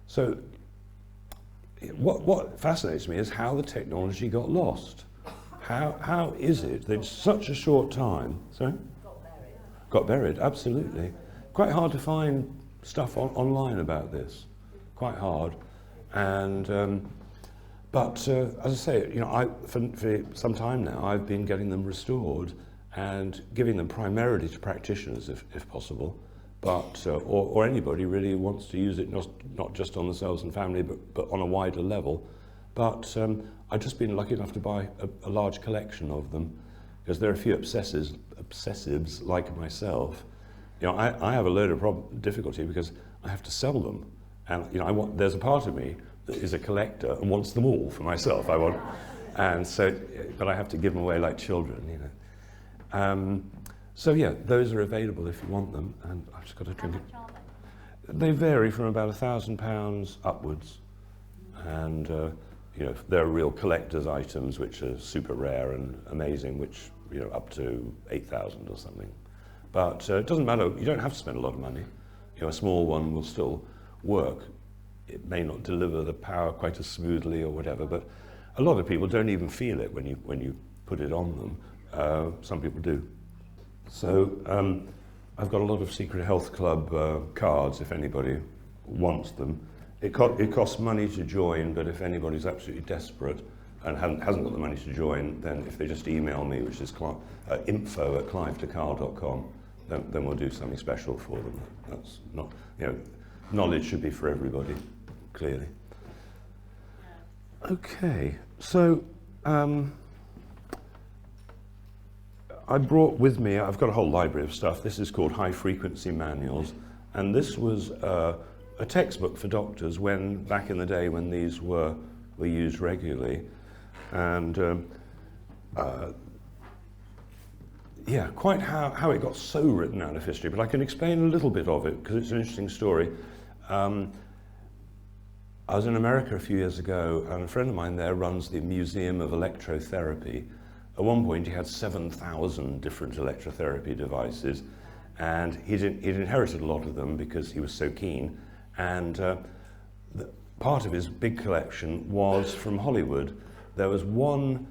so what fascinates me is how the technology got lost. How is it that in such a short time, sorry? Got buried, absolutely. Quite hard to find stuff online about this. Quite hard. And but as I say, for some time now I've been getting them restored and giving them primarily to practitioners if possible, but or anybody really who wants to use it, not just on themselves and family, but on a wider level. But I've just been lucky enough to buy a large collection of them, because there are a few obsessives like myself. I have a load of difficulty because I have to sell them, and there's a part of me that is a collector and wants them all for myself. And so, but I have to give them away like children, So yeah, those are available if you want them, and I've just got to drink it. They vary from about £1,000 upwards, and there are real collector's items which are super rare and amazing, which up to 8,000 or something. But it doesn't matter. You don't have to spend a lot of money. A small one will still work. It may not deliver the power quite as smoothly or whatever, but a lot of people don't even feel it when you put it on them. Some people do. So I've got a lot of Secret Health Club cards if anybody wants them. It costs money to join, but if anybody's absolutely desperate and hasn't got the money to join, then if they just email me, which is info@clivedecarle.com, then we'll do something special for them. That's not, you know, knowledge should be for everybody, clearly. Okay, so I brought with me, I've got a whole library of stuff. This is called High Frequency Manuals, and this was a textbook for doctors when, back in the day when these were used regularly. And yeah, quite how it got so written out of history, but I can explain a little bit of it because it's an interesting story. I was in America a few years ago, and a friend of mine there runs the Museum of Electrotherapy. At one point he had 7,000 different electrotherapy devices, and he'd inherited a lot of them because he was so keen. And part of his big collection was from Hollywood. There was one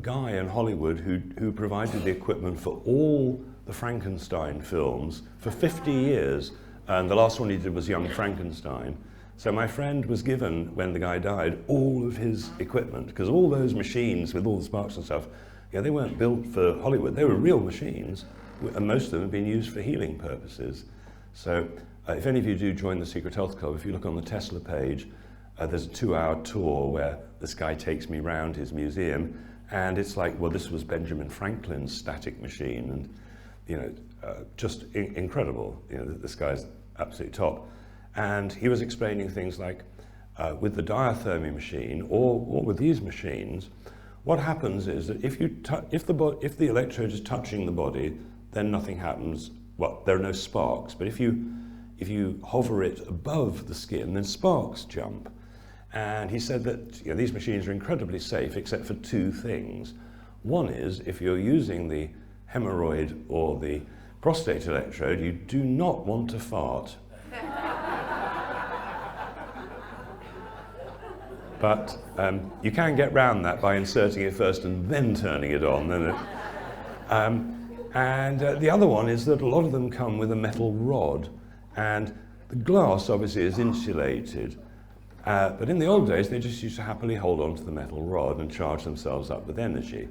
guy in Hollywood who provided the equipment for all the Frankenstein films for 50 years, and the last one he did was Young Frankenstein. So my friend was given, when the guy died, all of his equipment, because all those machines with all the sparks and stuff, yeah, they weren't built for Hollywood. They were real machines, and most of them have been used for healing purposes. So if any of you do join the Secret Health Club, if you look on the Tesla page, there's a 2-hour tour where this guy takes me round his museum, and it's like, well, this was Benjamin Franklin's static machine, and you know, just incredible. You know, this guy's absolutely top. And he was explaining things like, with the diathermy machine, or with these machines, what happens is that if the electrode is touching the body, then nothing happens. Well, there are no sparks, but if you hover it above the skin, then sparks jump. And he said that, you know, these machines are incredibly safe, except for 2 things. One is, if you're using the hemorrhoid or the prostate electrode, you do not want to fart. But you can get round that by inserting it first and then turning it on. And the other one is that a lot of them come with a metal rod, and the glass obviously is insulated. But in the old days, they just used to happily hold on to the metal rod and charge themselves up with energy.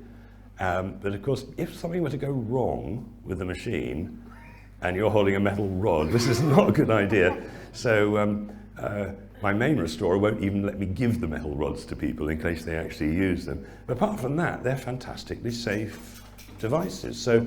But of course, if something were to go wrong with the machine, and you're holding a metal rod, this is not a good idea. So my main restorer won't even let me give the metal rods to people in case they actually use them. But apart from that, they're fantastically safe devices. So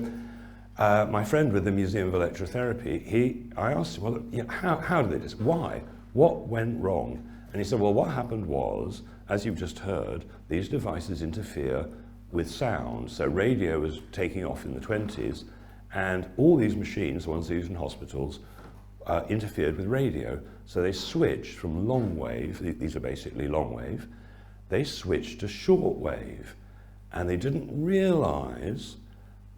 my friend with the Museum of Electrotherapy, I asked him, well, you know, how did they do this? Why? What went wrong? And he said, well, what happened was, as you've just heard, these devices interfere with sound. So radio was taking off in the 20s, and all these machines, the ones used in hospitals, interfered with radio. So they switched from long wave, these are basically long wave, they switched to short wave. And they didn't realize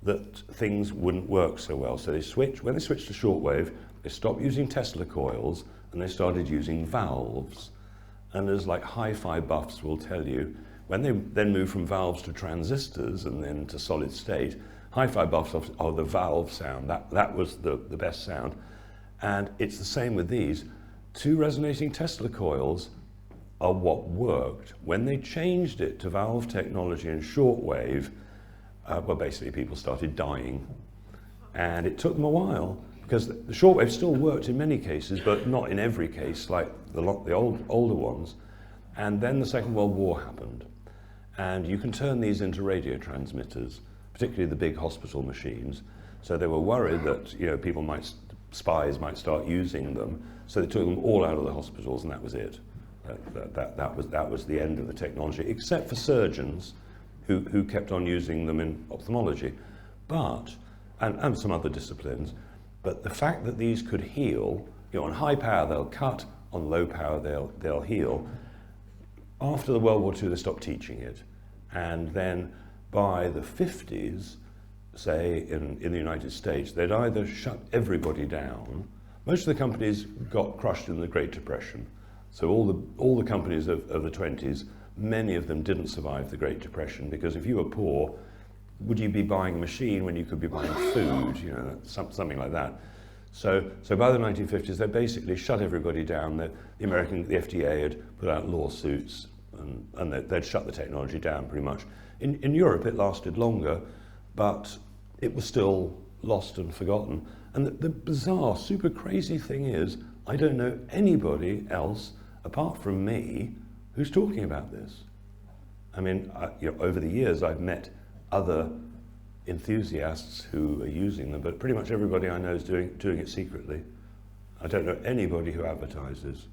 that things wouldn't work so well. So when they switched to short wave, they stopped using Tesla coils and they started using valves. And as like hi-fi buffs will tell you, when they then moved from valves to transistors and then to solid state, hi-fi buffs are the valve sound. That was the best sound. And it's the same with these. 2 resonating Tesla coils are what worked. When they changed it to valve technology and shortwave, well, basically people started dying. And it took them a while, because the shortwave still worked in many cases, but not in every case, like the older ones. And then the Second World War happened. And you can turn these into radio transmitters, particularly the big hospital machines. So they were worried that, you know, spies might start using them. So they took them all out of the hospitals, and that was it. That was the end of the technology, except for surgeons who kept on using them in ophthalmology, and some other disciplines. But the fact that these could heal, you know, on high power they'll cut, on low power they'll heal. After the World War II, they stopped teaching it, and then by the 50s, say in the United States, they'd either shut everybody down. Most of the companies got crushed in the Great Depression. So all the companies of the 20s, many of them didn't survive the Great Depression, because if you were poor, would you be buying a machine when you could be buying food, you know, something like that. So by the 1950s, they basically shut everybody down. The FDA had put out lawsuits, and they'd shut the technology down pretty much. In Europe, it lasted longer, but it was still lost and forgotten. And the bizarre, super crazy thing is, I don't know anybody else apart from me who's talking about this. I mean, over the years I've met other enthusiasts who are using them, but pretty much everybody I know is doing it secretly. I don't know anybody who advertises.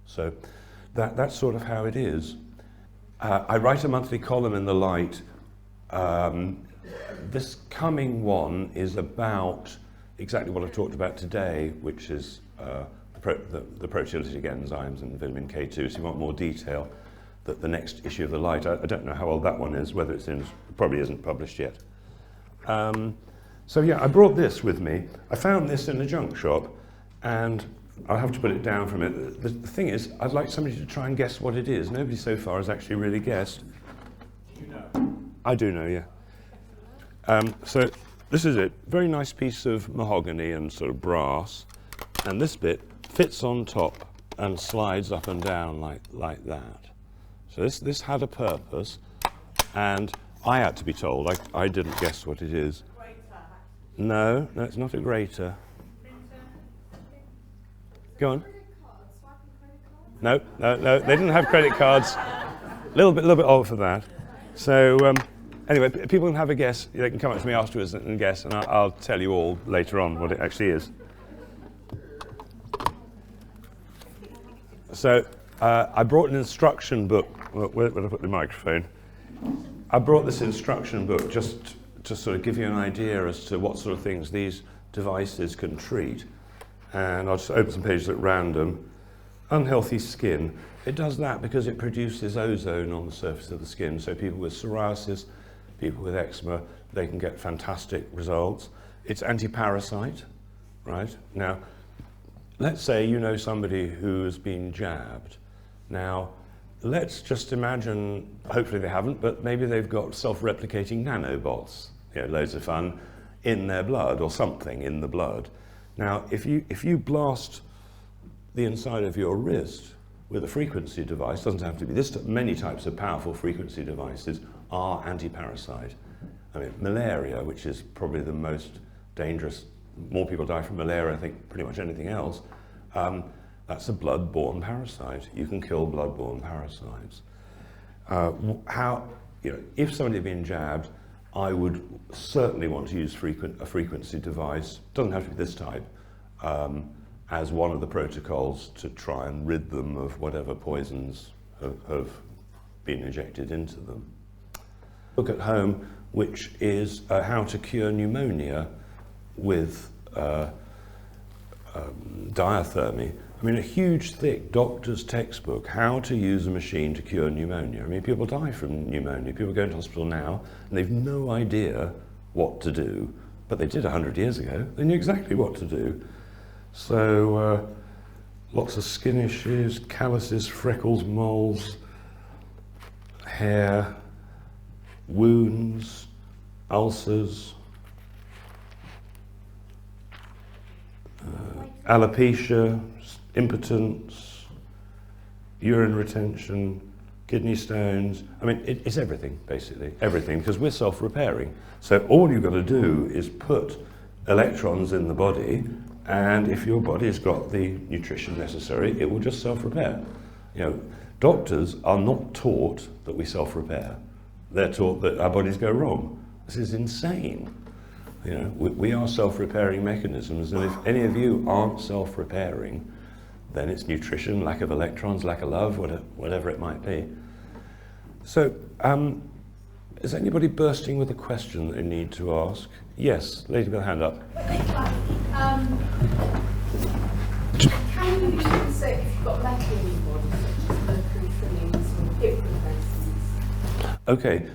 So that's sort of how it is. I write a monthly column in The Light. This coming one is about exactly what I've talked about today, which is the proteolytic enzymes and vitamin K2. So you want more detail. The next issue of The Light, I don't know how old that one is, whether it's in, probably isn't published yet. So yeah, I brought this with me. I found this in a junk shop, and I'll have to put it down from it. The thing is, I'd like somebody to try and guess what it is. Nobody so far has actually really guessed. Do you know? I do know, yeah. So this is it. Very nice piece of mahogany and sort of brass, and this bit fits on top and slides up and down like that. So this had a purpose, and I had to be told. I didn't guess what it is. No, it's not a grater. Go on. No, they didn't have credit cards. A little bit old for that. So anyway, people can have a guess. They can come up to me afterwards and guess, and I'll tell you all later on what it actually is. So I brought an instruction book. Where did I put the microphone? I brought this instruction book just to sort of give you an idea as to what sort of things these devices can treat. And I'll just open some pages at random. Unhealthy skin. It does that because it produces ozone on the surface of the skin. So people with psoriasis, people with eczema, they can get fantastic results. It's anti-parasite, right? Now, let's say you know somebody who has been jabbed. Now, let's just imagine, hopefully they haven't, but maybe they've got self-replicating nanobots, loads of fun, in their blood or something in the blood. Now, if you blast the inside of your wrist with a frequency device, doesn't have to be this, many types of powerful frequency devices are anti-parasite. I mean, malaria, which is probably the most dangerous, more people die from malaria, I think, pretty much anything else, that's a blood-borne parasite. You can kill blood-borne parasites. If somebody had been jabbed, I would certainly want to use a frequency device, doesn't have to be this type, as one of the protocols to try and rid them of whatever poisons have been injected into them. Look at home, which is how to cure pneumonia with diathermy. I mean, a huge, thick doctor's textbook, how to use a machine to cure pneumonia. I mean, people die from pneumonia. People go into hospital now, and they've no idea what to do, but they did 100 years ago. They knew exactly what to do. So, lots of skin issues, calluses, freckles, moles, hair, wounds, ulcers, alopecia, impotence, urine retention, kidney stones. I mean, it's everything, basically, everything, because we're self-repairing. So all you've got to do is put electrons in the body, and if your body's got the nutrition necessary, it will just self-repair. Doctors are not taught that we self-repair. They're taught that our bodies go wrong. This is insane. We are self-repairing mechanisms, and if any of you aren't self-repairing, then it's nutrition, lack of electrons, lack of love, whatever it might be. So, is anybody bursting with a question that they need to ask? Yes, lady with a hand up. Can you use it if you've got metal in your body, such as mercury fillings or hip replacements? Okay,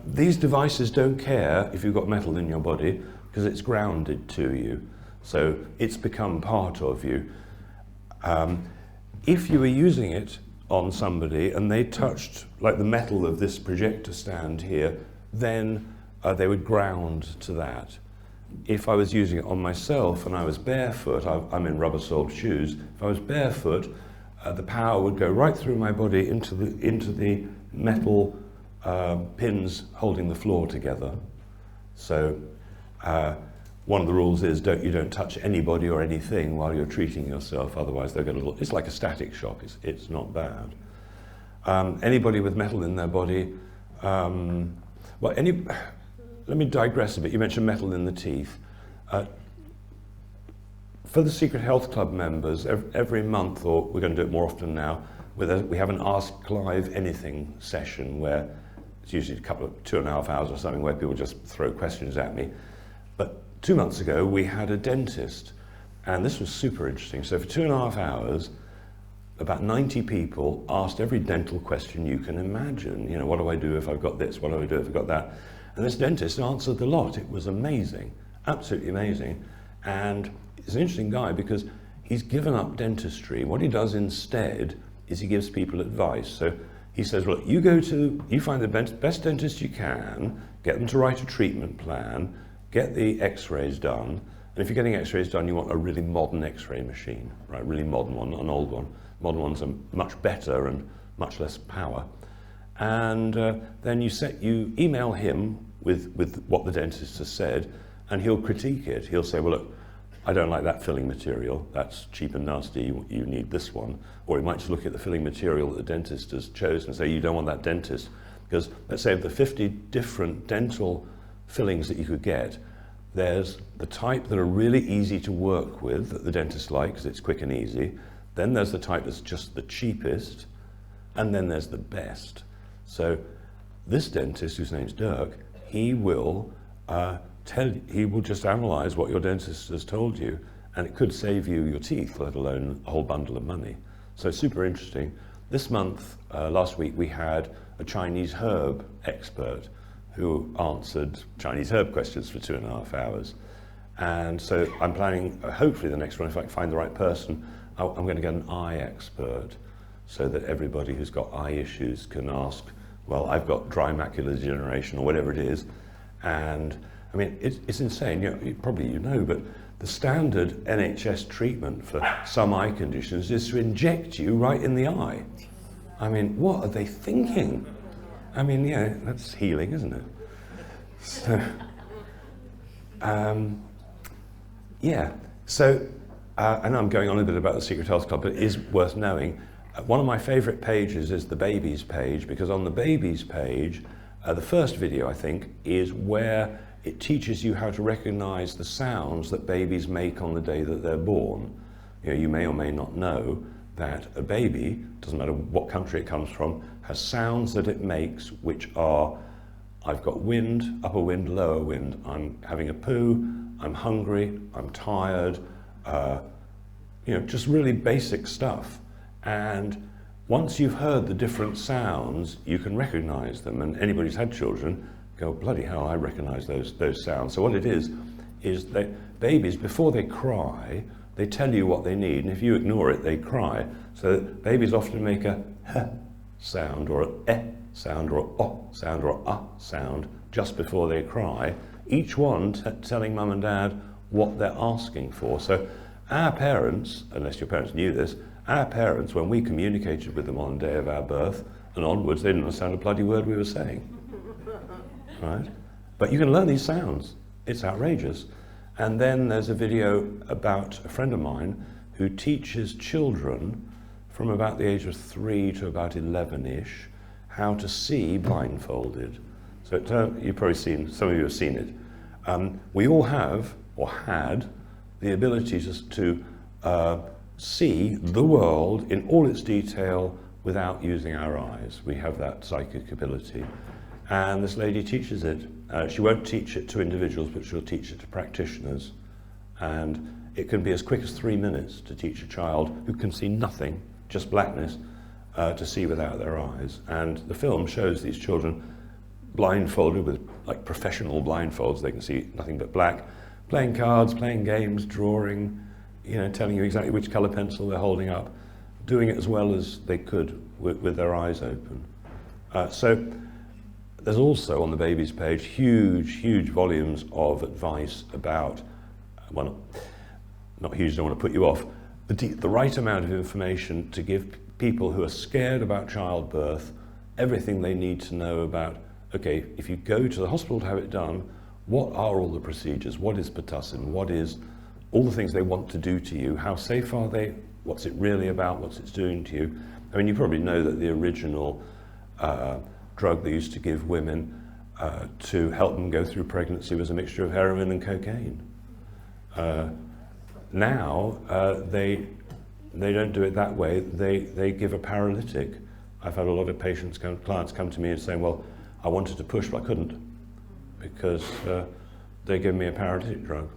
these devices don't care if you've got metal in your body because it's grounded to you. So it's become part of you. If you were using it on somebody and they touched like the metal of this projector stand here, then they would ground to that. If I was using it on myself and I was barefoot, I'm in rubber-soled shoes, if I was barefoot, the power would go right through my body into the metal pins holding the floor together. So One of the rules is you don't touch anybody or anything while you're treating yourself, otherwise they'll get a little, it's like a static shock, it's not bad. Anybody with metal in their body, let me digress a bit. You mentioned metal in the teeth. For the Secret Health Club members, every month, or we're going to do it more often now, we have an Ask Clive Anything session where it's usually a couple of 2.5 hours or something where people just throw questions at me. But 2 months ago, we had a dentist, and this was super interesting. So for 2.5 hours, about 90 people asked every dental question you can imagine. You know, what do I do if I've got this? What do I do if I've got that? And this dentist answered the lot. It was amazing, absolutely amazing. And he's an interesting guy because he's given up dentistry. What he does instead is he gives people advice. So he says, look, you find the best dentist you can, get them to write a treatment plan, get the x-rays done, and if you're getting x-rays done, you want a really modern x-ray machine, right? Really modern one, an old one. Modern ones are much better and much less power. And then you email him with what the dentist has said, and he'll critique it. He'll say, well, look, I don't like that filling material. That's cheap and nasty. You need this one. Or he might just look at the filling material that the dentist has chosen and say, you don't want that dentist. Because let's say of the 50 different dental fillings that you could get, there's the type that are really easy to work with that the dentist likes because it's quick and easy. Then there's the type that's just the cheapest. And then there's the best. So this dentist, whose name's Dirk, he will just analyze what your dentist has told you, and it could save you your teeth, let alone a whole bundle of money. So super interesting. This month, last week, we had a Chinese herb expert who answered Chinese herb questions for 2.5 hours. And so I'm planning, hopefully the next one, if I can find the right person, I'm going to get an eye expert so that everybody who's got eye issues can ask, well, I've got dry macular degeneration or whatever it is. And I mean, it's insane. Probably you know, but the standard NHS treatment for some eye conditions is to inject you right in the eye. I mean, what are they thinking? I mean, yeah, that's healing, isn't it? So, yeah. So, I know I'm going on a bit about the Secret Health Club, but it is worth knowing. One of my favourite pages is the babies page, because on the babies page, the first video, I think, is where it teaches you how to recognise the sounds that babies make on the day that they're born. You know, you may or may not know that a baby, doesn't matter what country it comes from, has sounds that it makes which are, I've got wind, upper wind, lower wind, I'm having a poo, I'm hungry, I'm tired, you know, just really basic stuff. And once you've heard the different sounds, you can recognise them, and anybody who's had children go, bloody hell, I recognise those sounds. So what it is that babies, before they cry, they tell you what they need, and if you ignore it, they cry. So babies often make a h sound, or a eh sound, or a o sound, or a sound just before they cry, each one telling mum and dad what they're asking for. So our parents, unless your parents knew this, our parents, when we communicated with them on the day of our birth and onwards, they didn't understand a bloody word we were saying. Right? But you can learn these sounds. It's outrageous. And then there's a video about a friend of mine who teaches children from about the age of 3 to about 11-ish how to see blindfolded. So you've probably seen, some of you have seen it. We all have, or had, the ability to see the world in all its detail without using our eyes. We have that psychic ability. And this lady teaches it. She won't teach it to individuals, but she'll teach it to practitioners. And it can be as quick as 3 minutes to teach a child who can see nothing, just blackness, to see without their eyes. And the film shows these children blindfolded with like professional blindfolds. They can see nothing but black, playing cards, playing games, drawing, you know, telling you exactly which colour pencil they're holding up, doing it as well as they could with their eyes open. So there's also on the babies page huge volumes of advice about, well, not huge, don't want to put you off, the right amount of information to give people who are scared about childbirth everything they need to know about, okay, if you go to the hospital to have it done, what are all the procedures, what is pertussin, what is all the things they want to do to you, how safe are they, what's it really about, what's it's doing to you. I mean, you probably know that the original drug they used to give women to help them go through pregnancy was a mixture of heroin and cocaine. Now, they don't do it that way. They give a paralytic. I've had a lot of clients come to me and saying, well, I wanted to push, but I couldn't because they gave me a paralytic drug.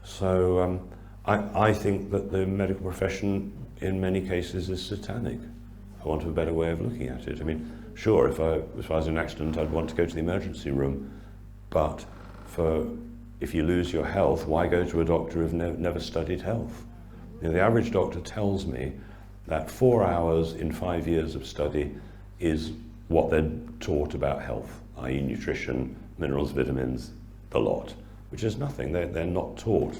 So I think that the medical profession in many cases is satanic. I want a better way of looking at it. I mean, sure, if I was in an accident, I'd want to go to the emergency room, but if you lose your health, why go to a doctor who've never studied health? You know, the average doctor tells me that 4 hours in 5 years of study is what they're taught about health, i.e. nutrition, minerals, vitamins, the lot, which is nothing. They're not taught.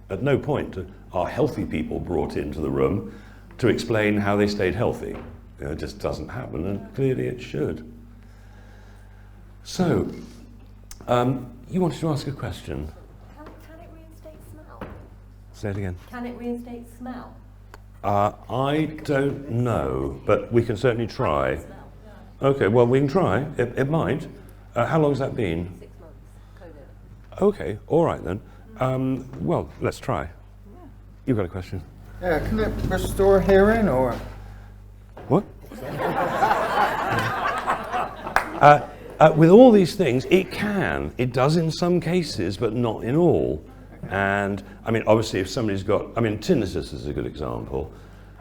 At no point are healthy people brought into the room to explain how they stayed healthy. You know, it just doesn't happen, and clearly it should. So, you wanted to ask a question. Can it reinstate smell? Say it again. Can it reinstate smell? I don't know, but we can certainly try. Smell. Okay, well, we can try. It might. How long has that been? 6 months. COVID. Okay, all right then. Well, let's try. You've got a question? Yeah, can it restore hearing or? What? With all these things, it can. It does in some cases, but not in all. And, I mean, obviously, if somebody's got... I mean, tinnitus is a good example.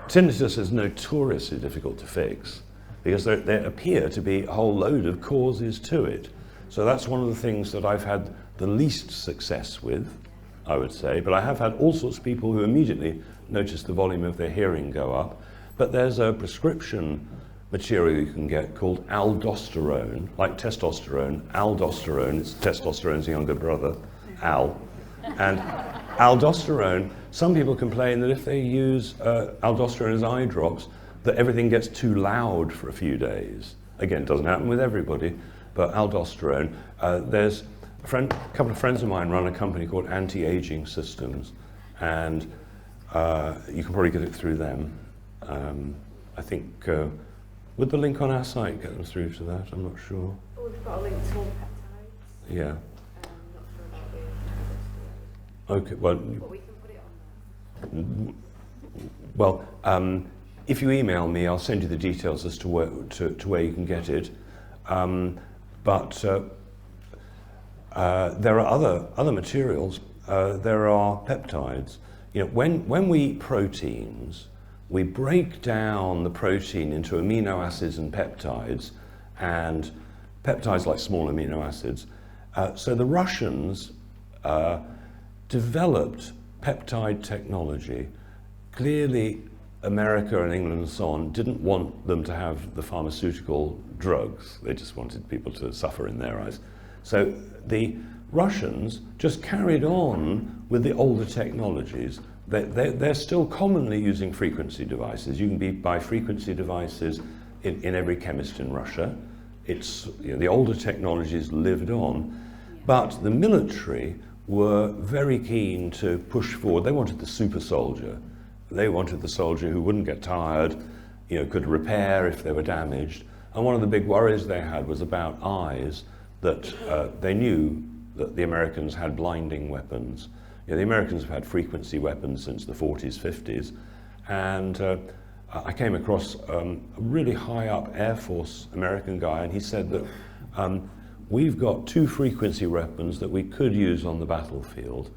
Tinnitus is notoriously difficult to fix because there appear to be a whole load of causes to it. So that's one of the things that I've had the least success with, I would say. But I have had all sorts of people who immediately notice the volume of their hearing go up. But there's a prescription material you can get called aldosterone, like testosterone. Aldosterone, it's testosterone's younger brother, Al. And aldosterone, some people complain that if they use aldosterone as eye drops, that everything gets too loud for a few days. Again, it doesn't happen with everybody, but aldosterone. There's a couple of friends of mine run a company called Anti-Aging Systems, and you can probably get it through them. I think, would the link on our site get them through to that? I'm not sure. Or we've got a link to all peptides. Yeah. Not sure about the Okay, well, but we can put it on there. well, if you email me, I'll send you the details as to where you can get it. But there are other materials. There are peptides. You know, when we eat proteins, we break down the protein into amino acids and peptides like small amino acids. So the Russians developed peptide technology. Clearly, America and England and so on didn't want them to have the pharmaceutical drugs. They just wanted people to suffer in their eyes. So the Russians just carried on with the older technologies. They're still commonly using frequency devices. You can buy frequency devices in every chemist in Russia. It's, you know, the older technologies lived on, but the military were very keen to push forward. They wanted the super soldier. They wanted the soldier who wouldn't get tired, you know, could repair if they were damaged. And one of the big worries they had was about eyes, that they knew that the Americans had blinding weapons. You know, the Americans have had frequency weapons since the 40s, 50s, and I came across a really high up Air Force American guy, and he said that we've got 2 frequency weapons that we could use on the battlefield.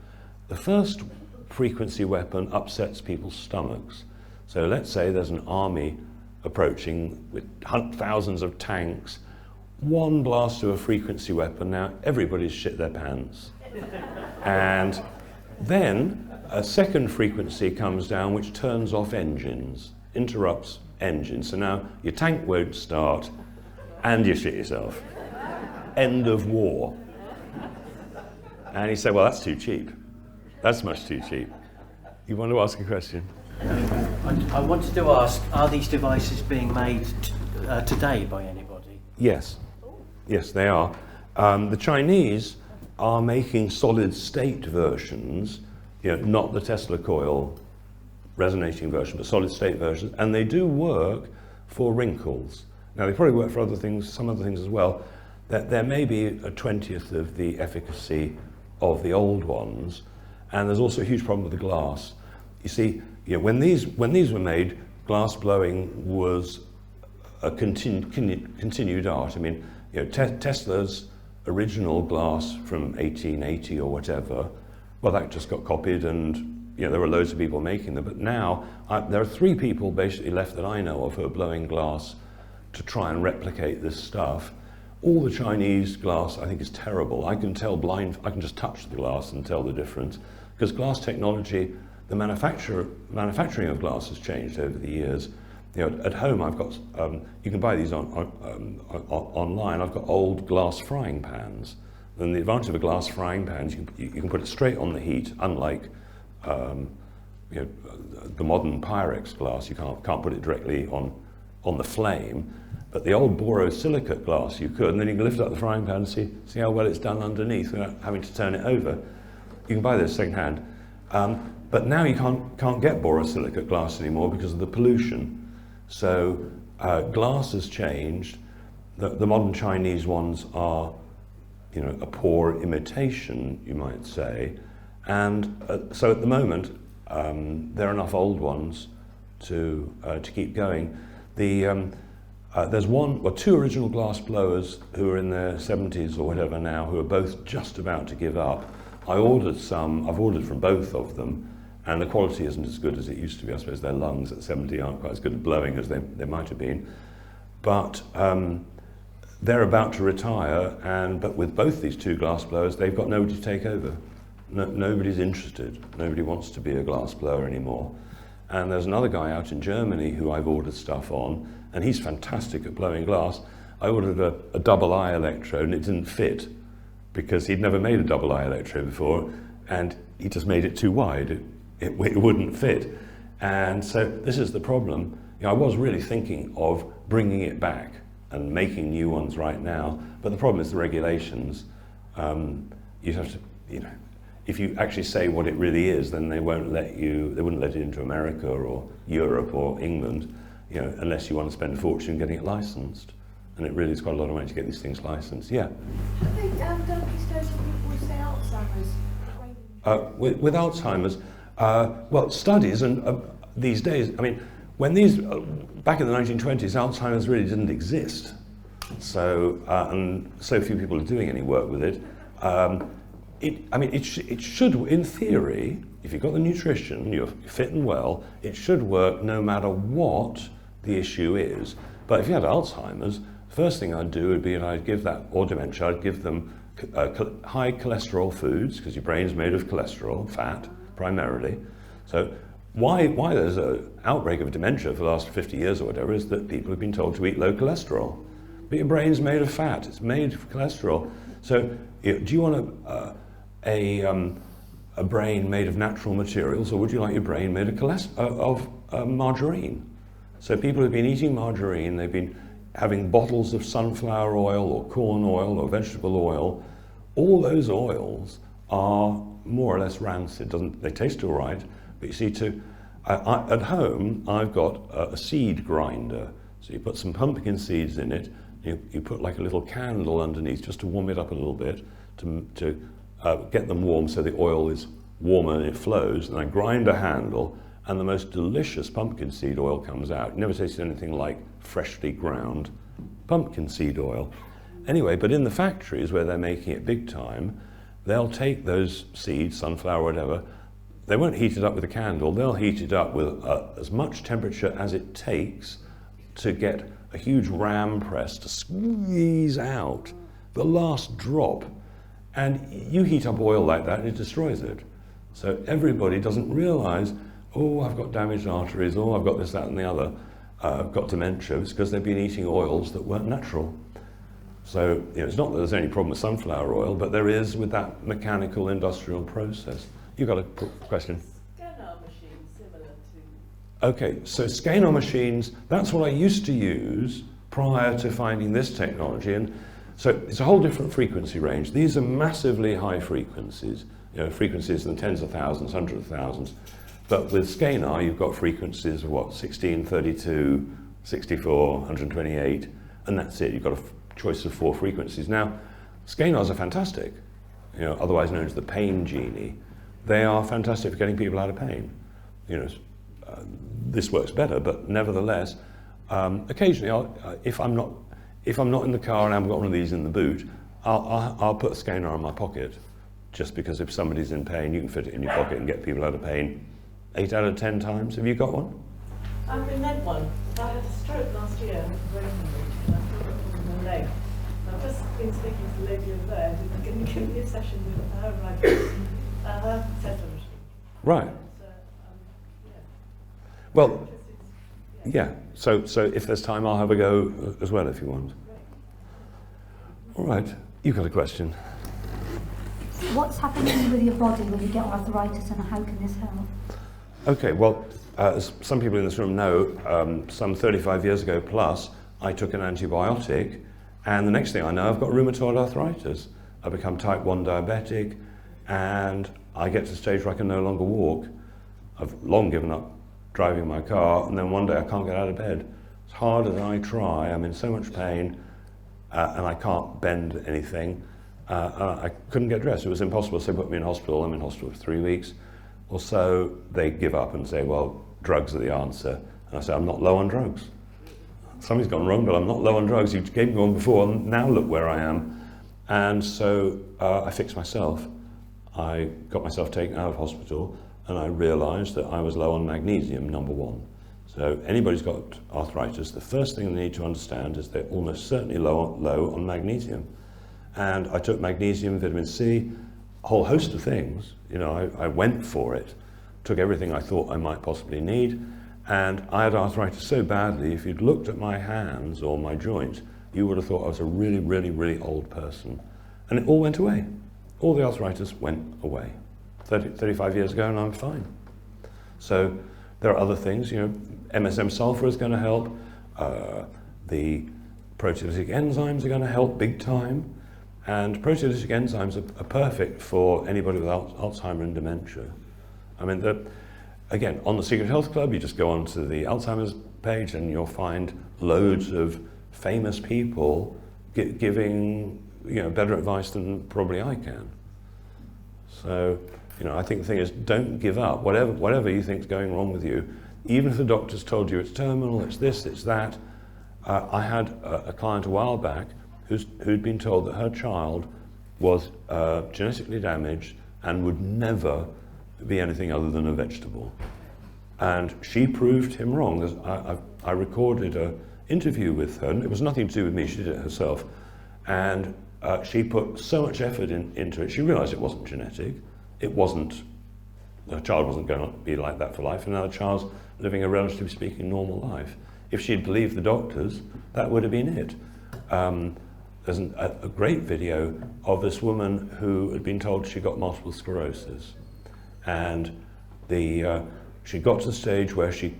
The first frequency weapon upsets people's stomachs. So let's say there's an army approaching with thousands of tanks. One blast of a frequency weapon, now everybody's shit their pants. And then a second frequency comes down which turns off engines, interrupts engines. So now your tank won't start and you shit yourself. End of war. And he said, well, that's too cheap. That's much too cheap. You want to ask a question? I wanted to ask, are these devices being made today by anybody? Yes. Yes, they are. The Chinese are making solid state versions, not the Tesla coil resonating version, but solid state versions, and they do work for wrinkles. Now, they probably work for other things, some other things as well. That there may be a 20th of the efficacy of the old ones, and there's also a huge problem with the glass. You see, when these were made, glass blowing was a continued art. I mean, Tesla's original glass from 1880 or whatever, well, that just got copied, and there were loads of people making them. But now there are 3 people basically left that I know of who are blowing glass to try and replicate this stuff. All the Chinese glass, I think, is terrible. I can just touch the glass and tell the difference, because glass technology, the manufacturing of glass has changed over the years. At home, I've got, you can buy these online. I've got old glass frying pans. And the advantage of a glass frying pan is you can put it straight on the heat, unlike the modern Pyrex glass. You can't put it directly on the flame. But the old borosilicate glass you could, and then you can lift up the frying pan and see how well it's done underneath without having to turn it over. You can buy this second hand. But now you can't get borosilicate glass anymore because of the pollution. So glass has changed. The modern Chinese ones are, a poor imitation, you might say. And so at the moment, there are enough old ones to keep going. There's 2 original glass blowers who are in their 70s or whatever now, who are both just about to give up. I've ordered from both of them, and the quality isn't as good as it used to be. I suppose their lungs at 70 aren't quite as good at blowing as they might have been. But they're about to retire, but with both these 2 glass blowers, they've got nobody to take over. Nobody's interested. Nobody wants to be a glass blower anymore. And there's another guy out in Germany who I've ordered stuff on, and he's fantastic at blowing glass. I ordered a double eye electrode, and it didn't fit because he'd never made a double eye electrode before, and he just made it too wide. It wouldn't fit. And so this is the problem. I was really thinking of bringing it back and making new ones right now, but the problem is the regulations. You have to, if you actually say what it really is, then they wouldn't let it into America or Europe or England, unless you want to spend a fortune getting it licensed. And it really is quite a lot of money to get these things licensed. Yeah. Have they done studies on people with, say, Alzheimer's? With Alzheimer's, well, studies, and these days, I mean, when back in the 1920s, Alzheimer's really didn't exist. So, and so few people are doing any work with it. It should, in theory, if you've got the nutrition, you're fit and well, it should work no matter what the issue is. But if you had Alzheimer's, first thing I'd do would be, or dementia, I'd give them high cholesterol foods, because your brain's made of cholesterol, fat, primarily. So why there's an outbreak of dementia for the last 50 years or whatever is that people have been told to eat low cholesterol. But your brain's made of fat, it's made of cholesterol. So do you want a brain made of natural materials, or would you like your brain made of margarine? So people have been eating margarine, they've been having bottles of sunflower oil or corn oil or vegetable oil. All those oils are more or less rancid. They taste all right, but you see, at home I've got a seed grinder. So you put some pumpkin seeds in it, you put like a little candle underneath just to warm it up a little bit, to get them warm so the oil is warmer and it flows, and I grind a handle, and the most delicious pumpkin seed oil comes out. You never tasted anything like freshly ground pumpkin seed oil. Anyway, but in the factories where they're making it big time, they'll take those seeds, sunflower, whatever, they won't heat it up with a candle, they'll heat it up with as much temperature as it takes to get a huge ram press to squeeze out the last drop. And you heat up oil like that and it destroys it. So everybody doesn't realize, oh, I've got damaged arteries, oh, I've got this, that, and the other. I've got dementia. It's because they've been eating oils that weren't natural. So it's not that there's any problem with sunflower oil, but there is with that mechanical industrial process. You've got a question? Scanner machines similar to... Okay, so scanner machines, that's what I used to use prior to finding this technology. And So it's a whole different frequency range. These are massively high frequencies, frequencies in the tens of thousands, hundreds of thousands. But with scalar, you've got frequencies of what, 16, 32, 64, 128, and that's it. You've got a choice of 4 frequencies. Now, scalars are fantastic, otherwise known as the pain genie. They are fantastic for getting people out of pain. This works better, but nevertheless, occasionally, if I'm not in the car and I've got one of these in the boot, I'll put a scanner in my pocket, just because if somebody's in pain, you can fit it in your pocket and get people out of pain 8 out of 10 times. Have you got one? I've been led one. I had a stroke last year and a brain hemorrhage, and I've got it on my leg. I've just been speaking to the lady over there who's going to give me a session with her Tesla machine. Right. Well, yeah. So if there's time, I'll have a go as well if you want. All right. You've got a question. What's happening with your body when you get arthritis, and how can this help? Okay, well, as some people in this room know, some 35 years ago plus, I took an antibiotic, and the next thing I know, I've got rheumatoid arthritis. I've become type 1 diabetic, and I get to the stage where I can no longer walk. I've long given up driving my car, and then one day I can't get out of bed. As hard as I try, I'm in so much pain, and I can't bend anything. I couldn't get dressed. It was impossible, so they put me in hospital. I'm in hospital for 3 weeks or so. They give up and say, well, drugs are the answer. And I say, I'm not low on drugs. Something's gone wrong, but I'm not low on drugs. You gave me one before, and now look where I am. And so I fixed myself. I got myself taken out of hospital, and I realized that I was low on magnesium, number 1. So anybody's got arthritis, the first thing they need to understand is they're almost certainly low on magnesium. And I took magnesium, vitamin C, a whole host of things. I went for it, took everything I thought I might possibly need, and I had arthritis so badly, if you'd looked at my hands or my joints, you would have thought I was a really, really, really old person. And it all went away. All the arthritis went away. 35 years ago, and I'm fine. So there are other things, MSM sulfur is going to help, the proteolytic enzymes are going to help big time, and proteolytic enzymes are perfect for anybody with Alzheimer's and dementia. I mean, again, on the Secret Health Club, you just go onto the Alzheimer's page and you'll find loads of famous people giving better advice than probably I can. So, I think the thing is, don't give up. Whatever you think is going wrong with you, even if the doctor's told you it's terminal, it's this, it's that. I had a client a while back who'd been told that her child was genetically damaged and would never be anything other than a vegetable. And she proved him wrong. I recorded an interview with her, and it was nothing to do with me, she did it herself. And she put so much effort into it, she realized it wasn't genetic. It wasn't, her child wasn't going to be like that for life, and now the child's living a relatively speaking normal life. If she'd believed the doctors, that would have been it. There's a great video of this woman who had been told she got multiple sclerosis. And she got to the stage where she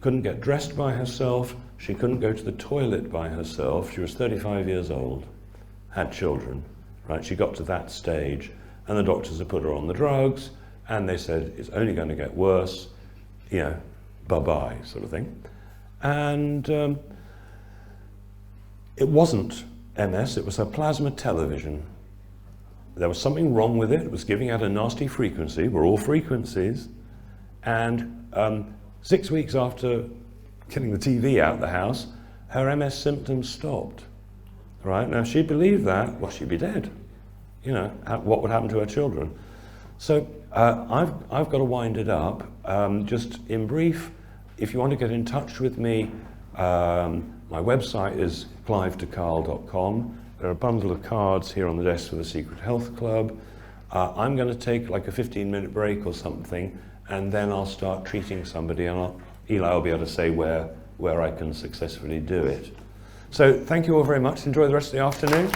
couldn't get dressed by herself, she couldn't go to the toilet by herself. She was 35 years old, had children, right? She got to that stage, and the doctors had put her on the drugs, and they said, it's only going to get worse, bye-bye, sort of thing. And it wasn't MS, it was her plasma television. There was something wrong with it. It was giving out a nasty frequency. We're all frequencies. And 6 weeks after getting the TV out of the house, her MS symptoms stopped. Right? Now, if she believed that, well, she'd be dead. What would happen to her children? So I've got to wind it up. Just in brief, if you want to get in touch with me, my website is clivedecarle.com. There are a bundle of cards here on the desk for the Secret Health Club. I'm going to take like a 15-minute break or something, and then I'll start treating somebody, and Eli will be able to say where I can successfully do it. So thank you all very much. Enjoy the rest of the afternoon.